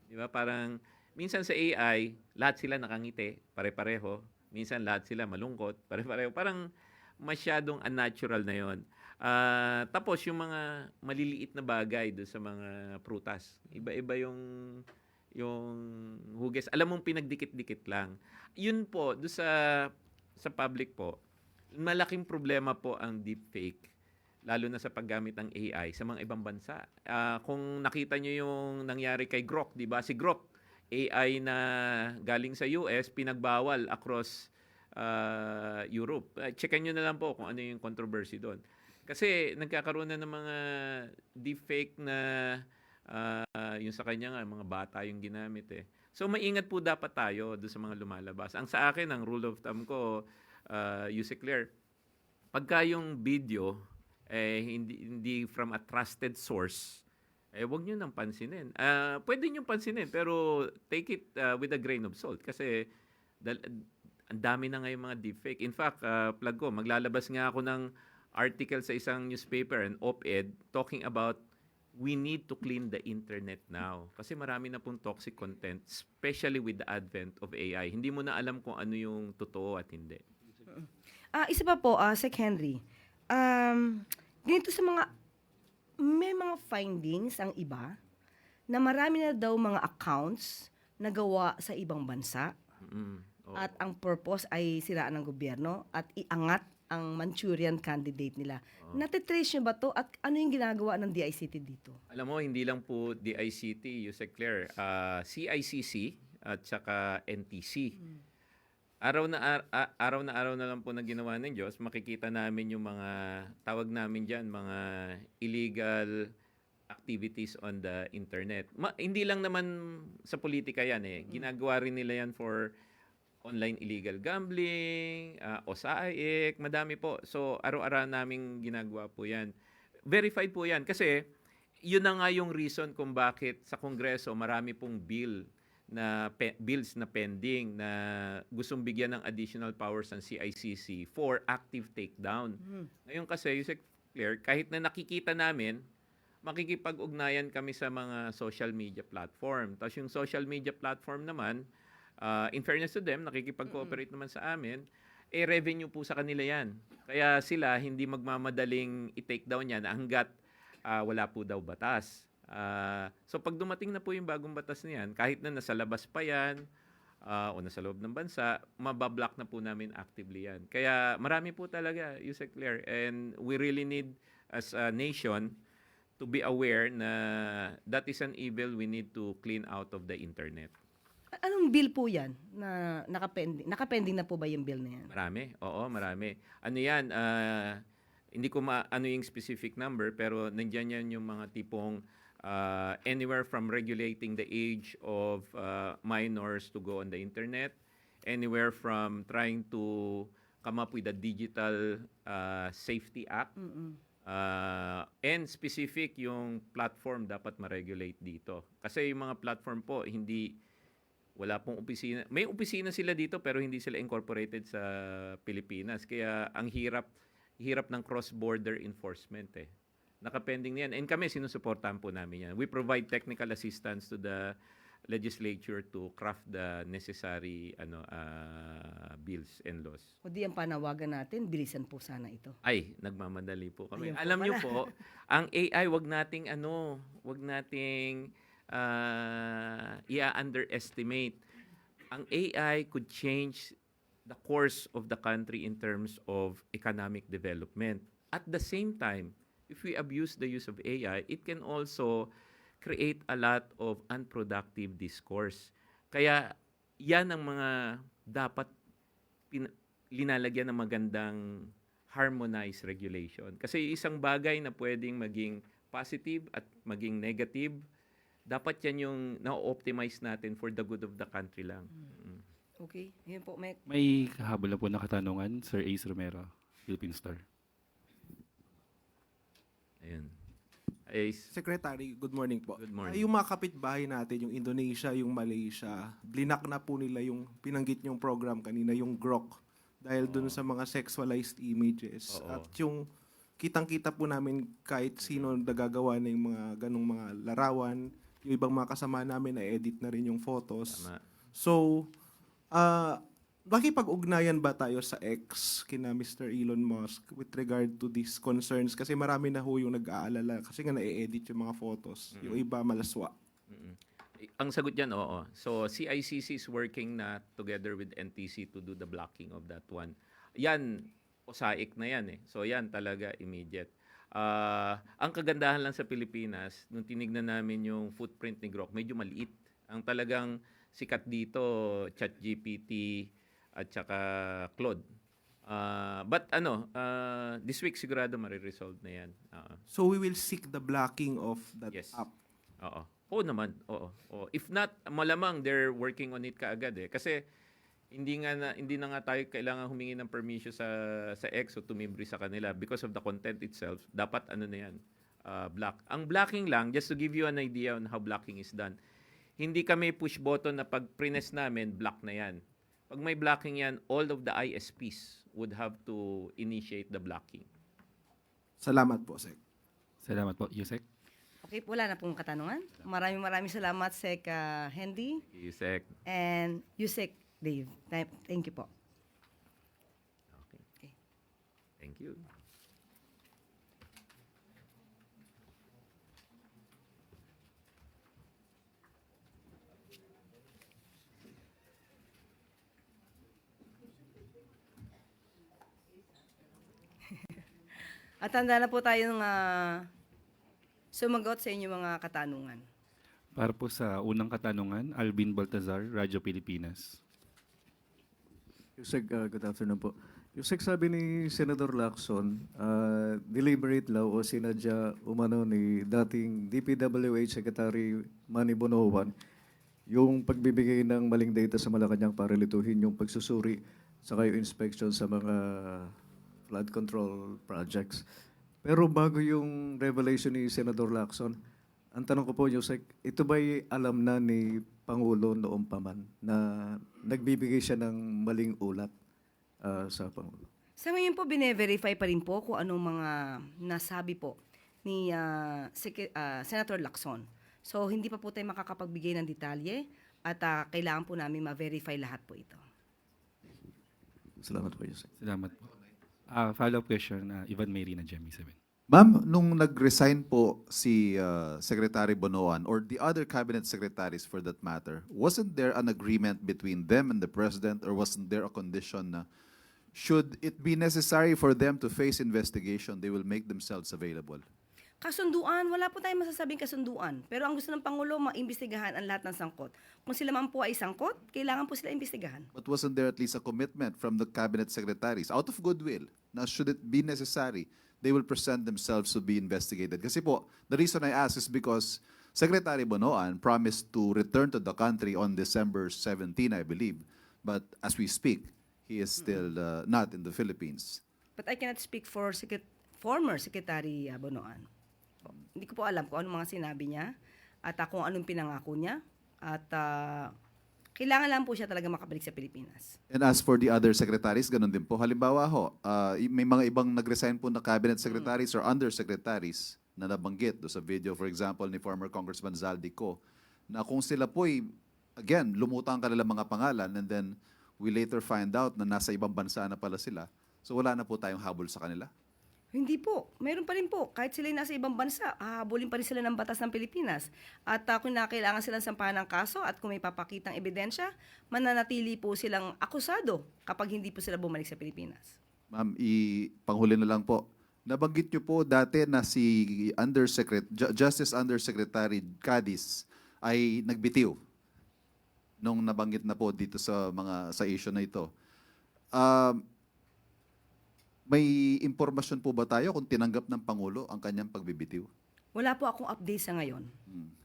Di ba? Parang, minsan sa AI, lahat sila nakangiti, pare-pareho. Minsan lahat sila malungkot, pare-pareho. Parang masyadong unnatural na yun. Tapos yung mga maliliit na bagay doon sa mga prutas. Iba-iba yung hugis. Alam mong pinagdikit-dikit lang. Yun po, doon sa public po, malaking problema po ang deepfake, lalo na sa paggamit ng AI sa mga ibang bansa. Kung nakita nyo yung nangyari kay Grok, di ba? Si Grok, AI na galing sa US, pinagbawal across Europe. Checkan nyo na lang po kung ano yung controversy doon. Kasi nagkakaroon na ng mga deepfake na yung sa kanya nga, mga bata yung ginamit So maingat po dapat tayo doon sa mga lumalabas. Ang sa akin, ang rule of thumb ko, Yusek Claire, pagka yung video hindi from a trusted source, wag nyo nang pansinin. Pwede nyo pansinin, pero take it with a grain of salt. Kasi ang dami na ngayon mga deepfake. In fact, plug ko, maglalabas nga ako ng article sa isang newspaper, an op-ed, talking about we need to clean the internet now. Kasi marami na pong toxic content, especially with the advent of AI. Hindi mo na alam kung ano yung totoo at hindi. Isa pa po, Sec Henry, ganito sa may mga findings ang iba na marami na daw mga accounts na gawa sa ibang bansa at ang purpose ay siraan ng gobyerno at iangat ang Manchurian candidate nila. Natitrace nyo ba to at ano yung ginagawa ng DICT dito? Alam mo, hindi lang po DICT, Yusek Claire, CICC at saka NTC. Araw na araw na lang po na ginawa ng Diyos, makikita namin yung mga, tawag namin dyan, mga illegal activities on the internet. Hindi lang naman sa politika yan Ginagawa rin nila yan for online illegal gambling, OSAIC, madami po. So, araw-araw naming ginagawa po yan. Verified po yan. Kasi, yun na nga yung reason kung bakit sa Kongreso marami pong bills na pending na gustong bigyan ng additional powers ng CICC for active takedown. Ngayon kasi, Yusek Claire, kahit na nakikita namin, makikipag-ugnayan kami sa mga social media platform. Tapos yung social media platform naman, in fairness to them, nakikipag-cooperate naman sa amin, revenue po sa kanila yan. Kaya sila hindi magmamadaling i-take down yan hanggat wala po daw batas. So pag dumating na po yung bagong batas niyan, kahit na nasa labas pa yan o nasa loob ng bansa, mabablock na po namin actively yan. Kaya marami po talaga, Yusek Claire, and we really need as a nation to be aware na that is an evil we need to clean out of the internet. Anong bill po yan na nakapending? Nakapending na po ba yung bill na yan? Marami. Oo, marami. Ano yan, hindi ko ano yung specific number, pero nandyan yan yung mga tipong anywhere from regulating the age of minors to go on the internet, anywhere from trying to come up with a digital safety act, and specific yung platform dapat ma-regulate dito. Kasi yung mga platform po, wala pong opisina. May opisina sila dito pero hindi sila incorporated sa Pilipinas. Kaya ang hirap ng cross-border enforcement Nakapending yan. And kami, sinusuportahan po namin yan. We provide technical assistance to legislature to craft the necessary bills and laws. O di ang panawagan natin, bilisan po sana ito. Ay, nagmamadali po kami. Ayun po Alam niyo pala. po, ang AI wag nating i-underestimate. Ang AI could change the course of the country in terms of economic development. At the same time, if we abuse the use of AI, it can also create a lot of unproductive discourse. Kaya yan ang mga dapat linalagyan ng magandang harmonized regulation. Kasi isang bagay na pwedeng maging positive at maging negative, dapat yan yung na-optimize natin for the good of the country lang. Okay, yun po, Mek. May kahabol na po na katanungan, Sir Ace Romero, Philippine Star. Ayun. Ay, Secretary, good morning po. Good morning. Yung mga kapitbahay natin, yung Indonesia, yung Malaysia, blinak na po nila yung pinanggit yung program kanina, yung GROK, dahil dun sa mga sexualized images. Oo. At yung kitang-kita po namin kahit sino nagagawa na yung mga ganong mga larawan, yung ibang mga kasama namin na edit na rin yung photos. tama. So, makipag-ugnayan ba tayo sa X kina Mr. Elon Musk with regard to these concerns? Kasi marami na ho yung nag-aalala kasi nga na-edit yung mga photos. Yung iba malaswa. Mm-mm. Ang sagot yan, oo. So, CICC is working na together with NTC to do the blocking of that one. Yan, OSAIC na yan eh. So, yan talaga immediate. Ang kagandahan lang sa Pilipinas, nung tinignan namin yung footprint ni Grok, medyo maliit. Ang talagang sikat dito, ChatGPT at saka Claude. But this week sigurado mariresolve na yan. So we will seek the blocking of that Yes. app. Oo. Oo naman. Oo. If not, malamang they're working on it kaagad eh. Kasi hindi na nga tayo kailangan humingi ng permission sa X o tumimbre sa kanila because of the content itself. Dapat na yan, block. Ang blocking lang, just to give you an idea on how blocking is done, hindi kami push button na pag prines namin, block na yan. Pag may blocking yan, all of the ISPs would have to initiate the blocking. Salamat po, Sec. Salamat po, Yusek. Okay, wala na pong katanungan. Maraming salamat, Sec Hendy Yusek. and Yusek Dave. Thank you po. Okay. Okay. Thank you. At handa na po tayong sumagot sa inyong mga katanungan. Para po sa unang katanungan, Alvin Baltazar, Radyo Pilipinas. Yusek, good afternoon po. Yusek, sabi ni Senator Lacson, deliberate law o sinadya umano ni dating DPWH Secretary Manny Bonoan yung pagbibigay ng maling data sa Malacanang para lituhin yung pagsusuri sa yung inspection sa mga flood control projects. Pero bago yung revelation ni Senator Lacson, ang tanong ko po, Yusek, ito ba'y alam na ni Pangulo noong pa man na nagbibigay siya ng maling ulat sa Pangulo? Sa ngayon po, bine-verify pa rin po kung anong mga nasabi po ni Senator Lacson. So, hindi pa po tayo makakapagbigay ng detalye at kailangan po namin ma-verify lahat po ito. Salamat po, Yusek. Salamat po. Follow-up question, Ivan Mayrina, Gemmy 7. Ma'am, nung nag-resign po si Secretary Bonoan or the other cabinet secretaries for that matter, wasn't there an agreement between them and the President or wasn't there a condition na should it be necessary for them to face investigation, they will make themselves available? Kasunduan, wala po tayong masasabing kasunduan. Pero ang gusto ng Pangulo, maimbestigahan ang lahat ng sangkot. Kung sila man po ay sangkot, kailangan po sila imbestigahan. But wasn't there at least a commitment from the cabinet secretaries out of goodwill na should it be necessary, they will present themselves to be investigated? Kasi po, the reason I ask is because Secretary Bonoan promised to return to the country on December 17, I believe. But as we speak, he is still not in the Philippines. But I cannot speak for former Secretary Bonoan. Hindi ko po alam kung anong mga sinabi niya at kung anong pinangako niya. At kailangan lang po siya talaga makabalik sa Pilipinas. And as for the other secretaries, ganun din po. Halimbawa ho, may mga ibang nag-resign po na cabinet secretaries or undersecretaries na nabanggit do sa video, for example, ni former Congressman Zaldico, na kung sila po'y, again, lumutang ang kanilang mga pangalan and then we later find out na nasa ibang bansa na pala sila. So wala na po tayong habol sa kanila. Hindi po. Meron pa rin po. Kahit sila nasa ibang bansa, hahabulin pa rin sila ng batas ng Pilipinas. At kung nakailangan silang sampahan ng kaso at kung may papakitang ebidensya, mananatili po silang akusado kapag hindi po sila bumalik sa Pilipinas. Ma'am, panghuli na lang po. Nabanggit niyo po dati na si Justice Undersecretary Cadiz ay nagbitiw nung nabanggit na po dito sa issue na ito. May impormasyon po ba tayo kung tinanggap ng Pangulo ang kanyang pagbibitiw? Wala po akong update sa ngayon.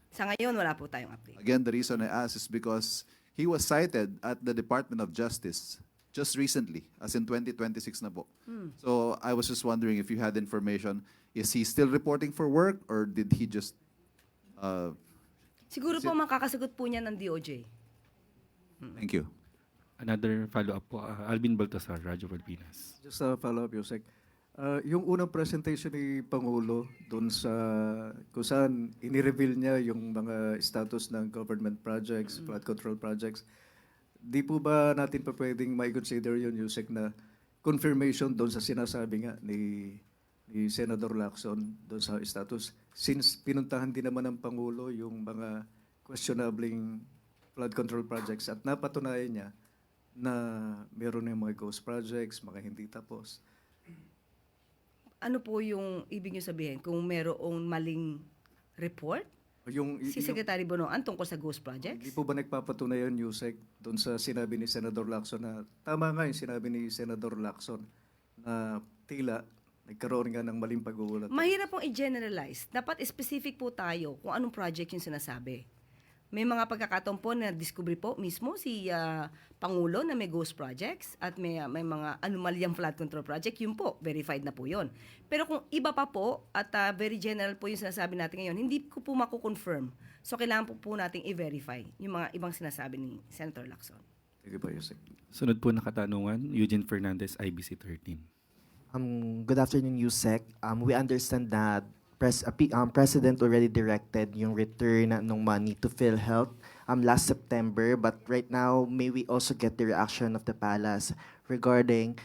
Sa ngayon, wala po tayong update. Again, the reason I ask is because he was cited at the Department of Justice just recently, as in 2026 na po. So I was just wondering if you had information, is he still reporting for work or did he just... Siguro po makakasagot po niya ng DOJ. Thank you. Another follow-up po, Alvin Baltasar, Radyo Pilipinas. Just a follow-up, Yusek. Yung unang presentation ni Pangulo doon sa kung saan inireveal niya yung mga status ng government projects, flood control projects, di po ba natin pa pwedeng mai-consider yun, Yusek, na confirmation doon sa sinasabi nga ni Senator Lacson doon sa status, since pinuntahan din naman ng Pangulo yung mga questionabling flood control projects at napatunayan niya na meron yung mga ghost projects, mga hindi tapos. Ano po yung ibig niyo sabihin? Kung merong maling report? Si Secretary Bonoan tungkol sa ghost projects? Hindi po ba nagpapatunay yun, Yusek, doon sa sinabi ni Senator Lacson na, tama nga yung sinabi ni Senator Lacson na tila nagkaroon nga ng maling pag-uulat. Mahirap pong i-generalize. Dapat specific po tayo kung anong project yung sinasabi. May mga pagkakataon po na discovery po mismo si Pangulo na may ghost projects at may mga anomalyang flood control project, yun po, verified na po yun. Pero kung iba pa po at very general po yung sinasabi natin ngayon, hindi ko po mako-confirm. So kailangan po nating i-verify yung mga ibang sinasabi ni Senator Lacson. Sige po, Yusek. Sunod po na katanungan, Eugene Fernandez, IBC 13. Good afternoon, Yusek. We understand that President already directed yung return ng money to PhilHealth last September, but right now, may we also get the reaction of the palace regarding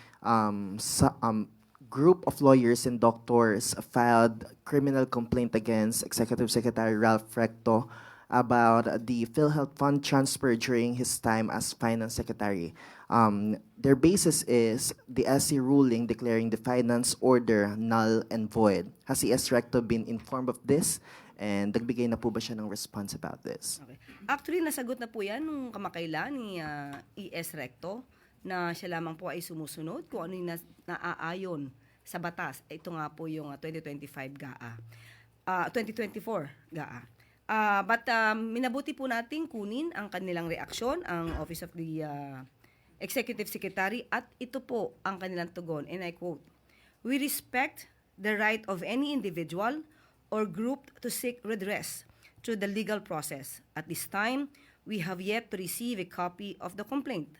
group of lawyers and doctors filed criminal complaint against Executive Secretary Ralph Recto about the PhilHealth fund transfer during his time as Finance Secretary. Their basis is the SC ruling declaring the finance order null and void. Has ES Recto been informed of this? And nagbigay na po ba siya ng response about this? Okay. Actually, nasagot na po yan nung kamakailan ni ES Recto na siya lamang po ay sumusunod kung ano yung naaayon sa batas. Ito nga po yung 2025 GAA. 2024 GAA. But minabuti po nating kunin ang kanilang reaksyon, ang Office of the Executive Secretary, at ito po ang kanilang tugon, and I quote, "We respect the right of any individual or group to seek redress through the legal process. At this time, we have yet to receive a copy of the complaint.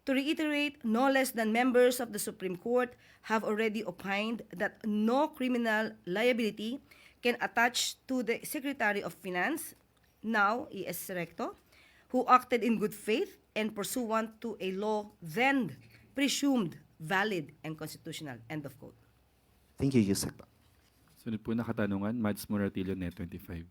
To reiterate, no less than members of the Supreme Court have already opined that no criminal liability can attach to the Secretary of Finance, now ES Recto, who acted in good faith and pursuant to a law then presumed valid and constitutional." End of quote. Thank you, Yusek. Sunod po na katanungan, Mads Moratillo, Net 25.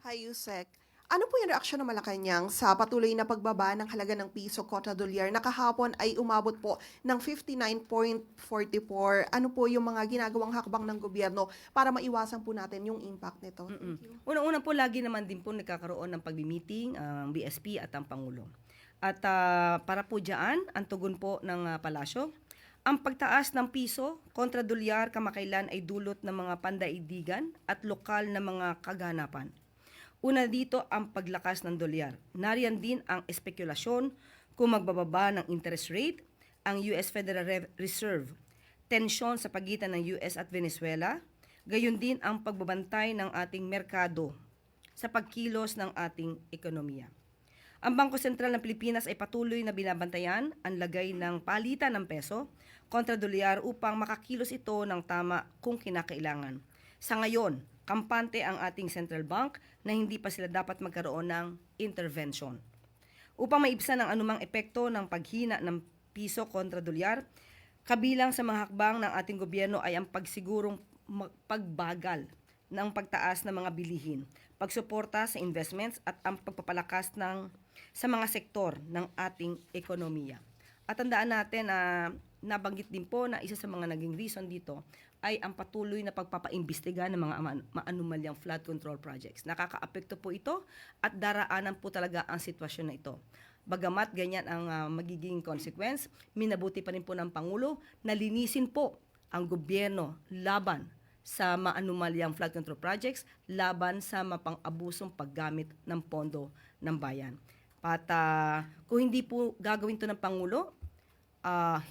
Hi, Yusek. Ano po yung reaksyon ng Malacanang sa patuloy na pagbaba ng halaga ng piso kontra dolyar na kahapon ay umabot po ng 59.44? Ano po yung mga ginagawang hakbang ng gobyerno para maiwasan po natin yung impact nito? Thank you. Unang-una po, lagi naman din po nagkakaroon ng pag-meeting ang BSP at ang Pangulo. At para po dyan, ang tugon po ng palasyo, ang pagtaas ng piso kontra dolyar kamakailan ay dulot ng mga pandaigdigan at lokal na mga kaganapan. Una dito ang paglakas ng dolyar. Nariyan din ang espekulasyon kung magbababa ng interest rate ang US Federal Reserve, tensyon sa pagitan ng US at Venezuela, gayon din ang pagbabantay ng ating merkado sa pagkilos ng ating ekonomiya. Ang Bangko Sentral ng Pilipinas ay patuloy na binabantayan ang lagay ng palitan ng peso kontra dolyar upang makakilos ito ng tama kung kinakailangan. Sa ngayon, Kampante ang ating central bank na hindi pa sila dapat magkaroon ng intervention. Upang maibsan ang anumang epekto ng paghina ng piso kontra dolyar, kabilang sa mga hakbang ng ating gobyerno ay ang pagsigurong pagbagal ng pagtaas ng mga bilihin, pagsuporta sa investments at ang pagpapalakas sa mga sektor ng ating ekonomiya. At tandaan natin na nabanggit din po na isa sa mga naging reason dito ay ang patuloy na pagpapaimbestiga ng mga anomalyang flood control projects. Nakakaapekto po ito at daraanan po talaga ang sitwasyon na ito. Bagamat ganyan ang magiging consequence, minabuti pa rin po ng Pangulo na linisin po ang gobyerno laban sa maanumalyang flood control projects, laban sa mapang-abusong paggamit ng pondo ng bayan. At kung hindi po gagawin ito ng Pangulo,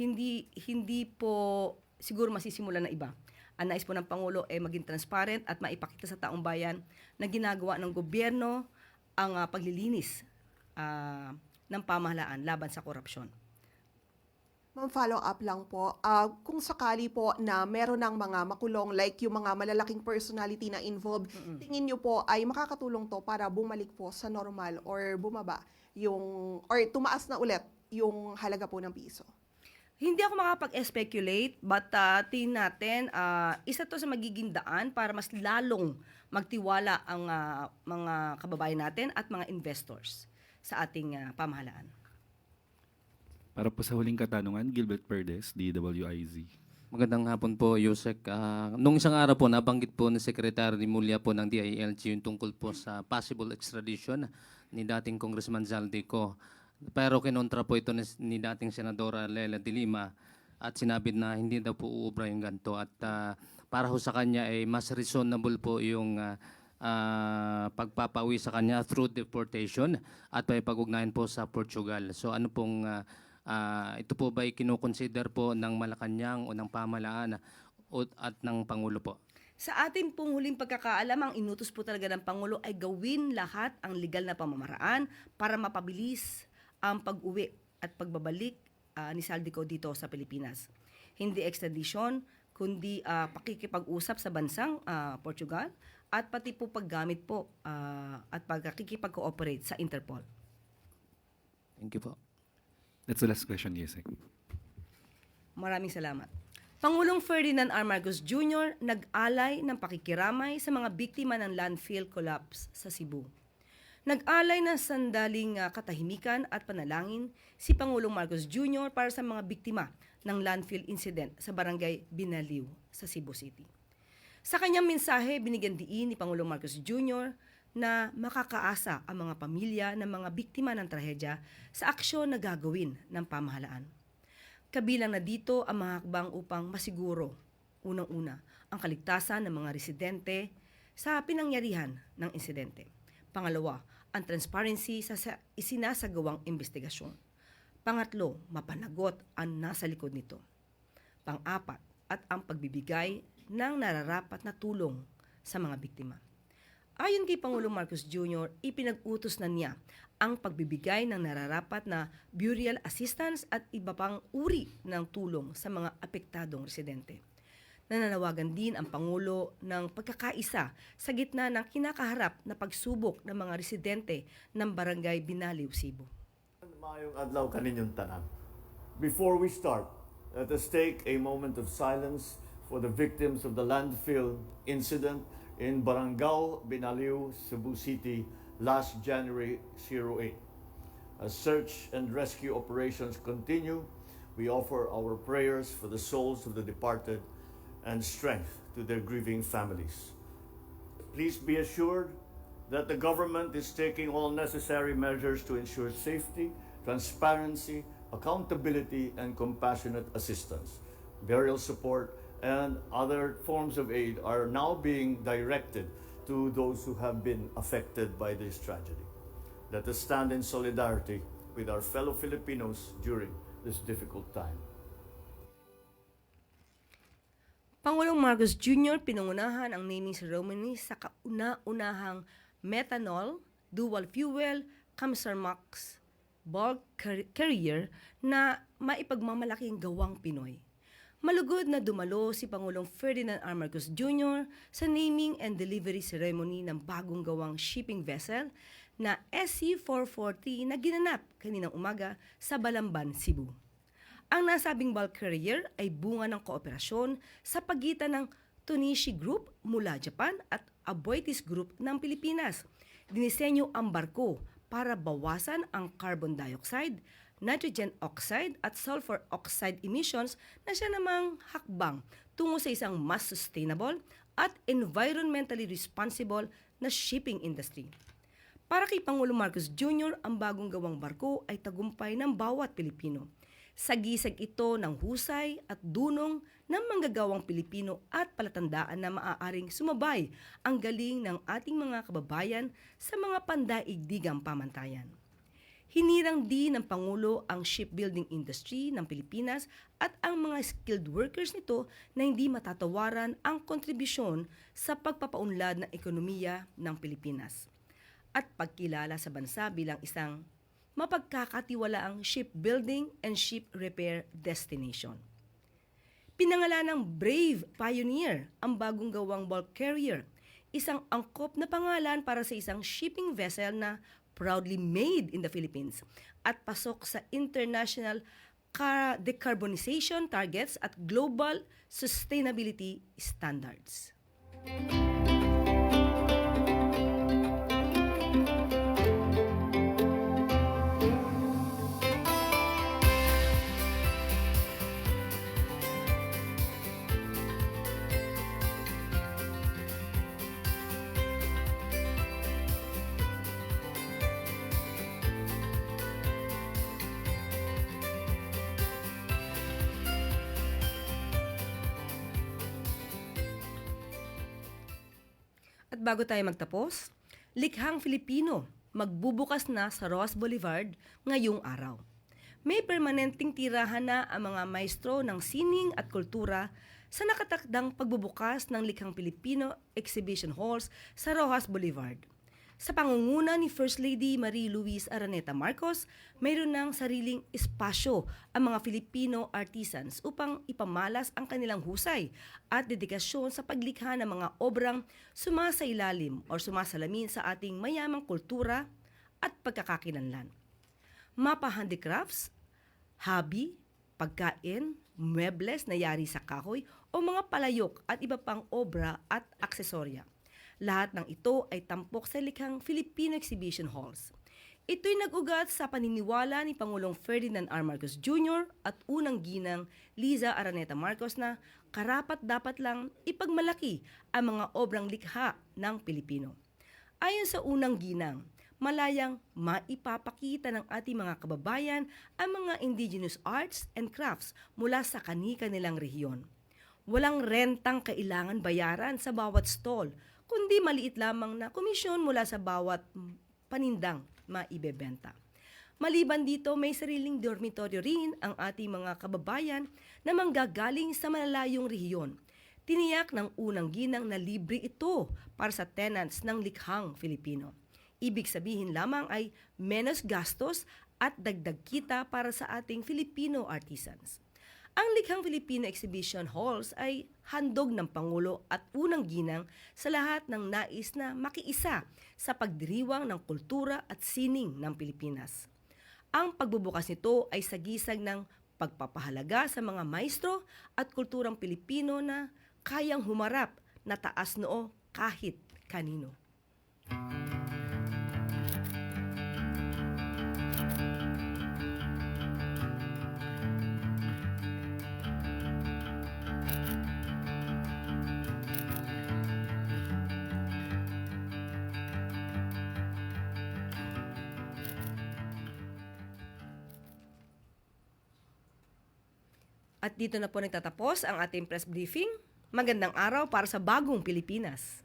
hindi po siguro masisimulan na iba. Ang nais po ng Pangulo ay maging transparent at maipakita sa taong bayan na ginagawa ng gobyerno ang paglilinis ng pamahalaan laban sa korupsyon. Ma'am, follow up lang po. Kung sakali po na meron ng mga makulong like yung mga malalaking personality na involved, tingin niyo po ay makakatulong to para bumalik po sa normal or bumaba or tumaas na ulit yung halaga po ng piso? Hindi ako makapag-speculate, but tingin natin, isa to sa magiging daan para mas lalong magtiwala ang mga kababayan natin at mga investors sa ating pamahalaan. Para po sa huling katanungan, Gilbert Perdes, DWIZ. Magandang hapon po, Yusek. Nung isang araw po, nabanggit po ni Secretary Mulya po ng DILG yung tungkol po sa possible extradition ni dating Congressman Zaldico. Pero kinontra po ito ni dating Senadora Leila de Lima at sinabi na hindi daw po uubra yung ganito. At para ho sa kanya ay mas reasonable po yung pagpapauwi sa kanya through deportation at may pag-ugnayan po sa Portugal. So ano pong ito po ba ay kinoconsider po ng Malacanang o ng pamahalaan at ng Pangulo po? Sa ating pong huling pagkakaalam, ang inutos po talaga ng Pangulo ay gawin lahat ang legal na pamamaraan para mapabilis ang pag-uwi at pagbabalik ni Zaldico dito sa Pilipinas. Hindi extradition, kundi pakikipag-usap sa bansang Portugal at pati po paggamit po at pagkikipag-cooperate sa Interpol. Thank you po. That's the last question, Yusek. Maraming salamat. Pangulong Ferdinand R. Marcos Jr. nag-alay ng pakikiramay sa mga biktima ng landfill collapse sa Cebu. Nag-alay ng sandaling katahimikan at panalangin si Pangulong Marcos Jr. para sa mga biktima ng landfill incident sa barangay Binaliw sa Cebu City. Sa kanyang mensahe, binigyan diin ni Pangulong Marcos Jr. na makakaasa ang mga pamilya ng mga biktima ng trahedya sa aksyon na gagawin ng pamahalaan. Kabilang na dito ang mga hakbang upang masiguro, unang-una, ang kaligtasan ng mga residente sa pinangyarihan ng insidente. Pangalawa, ang transparency sa isinasagawang investigasyon. Pangatlo, mapanagot ang nasa likod nito. Pang-apat, at ang pagbibigay ng nararapat na tulong sa mga biktima. Ayon kay Pangulong Marcos Jr., ipinag-utos na niya ang pagbibigay ng nararapat na burial assistance at iba pang uri ng tulong sa mga apektadong residente. Nananawagan din ang Pangulo ng pagkakaisa sa gitna ng kinakaharap na pagsubok ng mga residente ng Barangay Binaliw, Cebu. Maayong adlaw kaninyong tanan. Before we start, let us take a moment of silence for the victims of the landfill incident in Barangay Binaliw, Cebu City last January 08. As search and rescue operations continue, we offer our prayers for the souls of the departed and strength to their grieving families. Please be assured that the government is taking all necessary measures to ensure safety, transparency, accountability, and compassionate assistance. Burial support and other forms of aid are now being directed to those who have been affected by this tragedy. Let us stand in solidarity with our fellow Filipinos during this difficult time. Pangulong Marcos Jr. pinangunahan ang naming ceremony sa kauna-unahang methanol, dual fuel, Kamsarmax bulk carrier na maipagmamalaking gawang Pinoy. Malugod na dumalo si Pangulong Ferdinand R. Marcos Jr. sa naming and delivery ceremony ng bagong gawang shipping vessel na SC-440 na ginanap kaninang umaga sa Balamban, Cebu. Ang nasabing bulk carrier ay bunga ng kooperasyon sa pagitan ng Tonishi Group mula Japan at Aboitiz Group ng Pilipinas. Dinisenyo ang barko para bawasan ang carbon dioxide, nitrogen oxide at sulfur oxide emissions na siya namang hakbang tungo sa isang mas sustainable at environmentally responsible na shipping industry. Para kay Pangulong Marcos Jr., ang bagong gawang barko ay tagumpay ng bawat Pilipino. Sagisag ito ng husay at dunong ng manggagawang Pilipino at palatandaan na maaaring sumabay ang galing ng ating mga kababayan sa mga pandaigdigang pamantayan. Hinirang din ng Pangulo ang shipbuilding industry ng Pilipinas at ang mga skilled workers nito na hindi matatawaran ang kontribusyon sa pagpapaunlad ng ekonomiya ng Pilipinas at pagkilala sa bansa bilang isang mapagkakatiwalaang shipbuilding and ship repair destination. Pinangalan ng Brave Pioneer ang bagong gawang bulk carrier, isang angkop na pangalan para sa isang shipping vessel na proudly made in the Philippines at pasok sa international decarbonization targets at global sustainability standards. At bago tayo magtapos, likhang Filipino magbubukas na sa Rojas Boulevard ngayong araw. May permanenteng tirahan na ang mga maestro ng sining at kultura sa nakatakdang pagbubukas ng likhang Filipino exhibition halls sa Rojas Boulevard. Sa pangunguna ni First Lady Marie Luis Araneta Marcos, mayroon ng sariling espasyo ang mga Filipino artisans upang ipamalas ang kanilang husay at dedikasyon sa paglikha ng mga obrang sumasailalim o sumasalamin sa ating mayamang kultura at pagkakakilanlan. Mapa handicrafts, hobby, pagkain, muebles na yari sa kahoy o mga palayok at iba pang obra at aksesorya. Lahat ng ito ay tampok sa likhang Filipino Exhibition Halls. Ito'y nag-ugat sa paniniwala ni Pangulong Ferdinand R. Marcos Jr. at unang ginang Liza Araneta Marcos na karapat-dapat lang ipagmalaki ang mga obrang likha ng Pilipino. Ayon sa unang ginang, malayang maipapakita ng ating mga kababayan ang mga indigenous arts and crafts mula sa kani-kanilang rehiyon. Walang rentang kailangan bayaran sa bawat stall, kundi maliit lamang na komisyon mula sa bawat panindang maibebenta. Maliban dito, may sariling dormitoryo rin ang ating mga kababayan na manggagaling sa malalayong rehiyon. Tiniyak ng unang ginang na libre ito para sa tenants ng likhang Filipino. Ibig sabihin lamang ay menos gastos at dagdag kita para sa ating Filipino artisans. Ang likhang Filipino Exhibition Halls ay handog ng Pangulo at unang ginang sa lahat ng nais na makiisa sa pagdiriwang ng kultura at sining ng Pilipinas. Ang pagbubukas nito ay sagisag ng pagpapahalaga sa mga maestro at kulturang Pilipino na kayang humarap na taas noo kahit kanino. At dito na po nagtatapos ang ating press briefing. Magandang araw para sa bagong Pilipinas.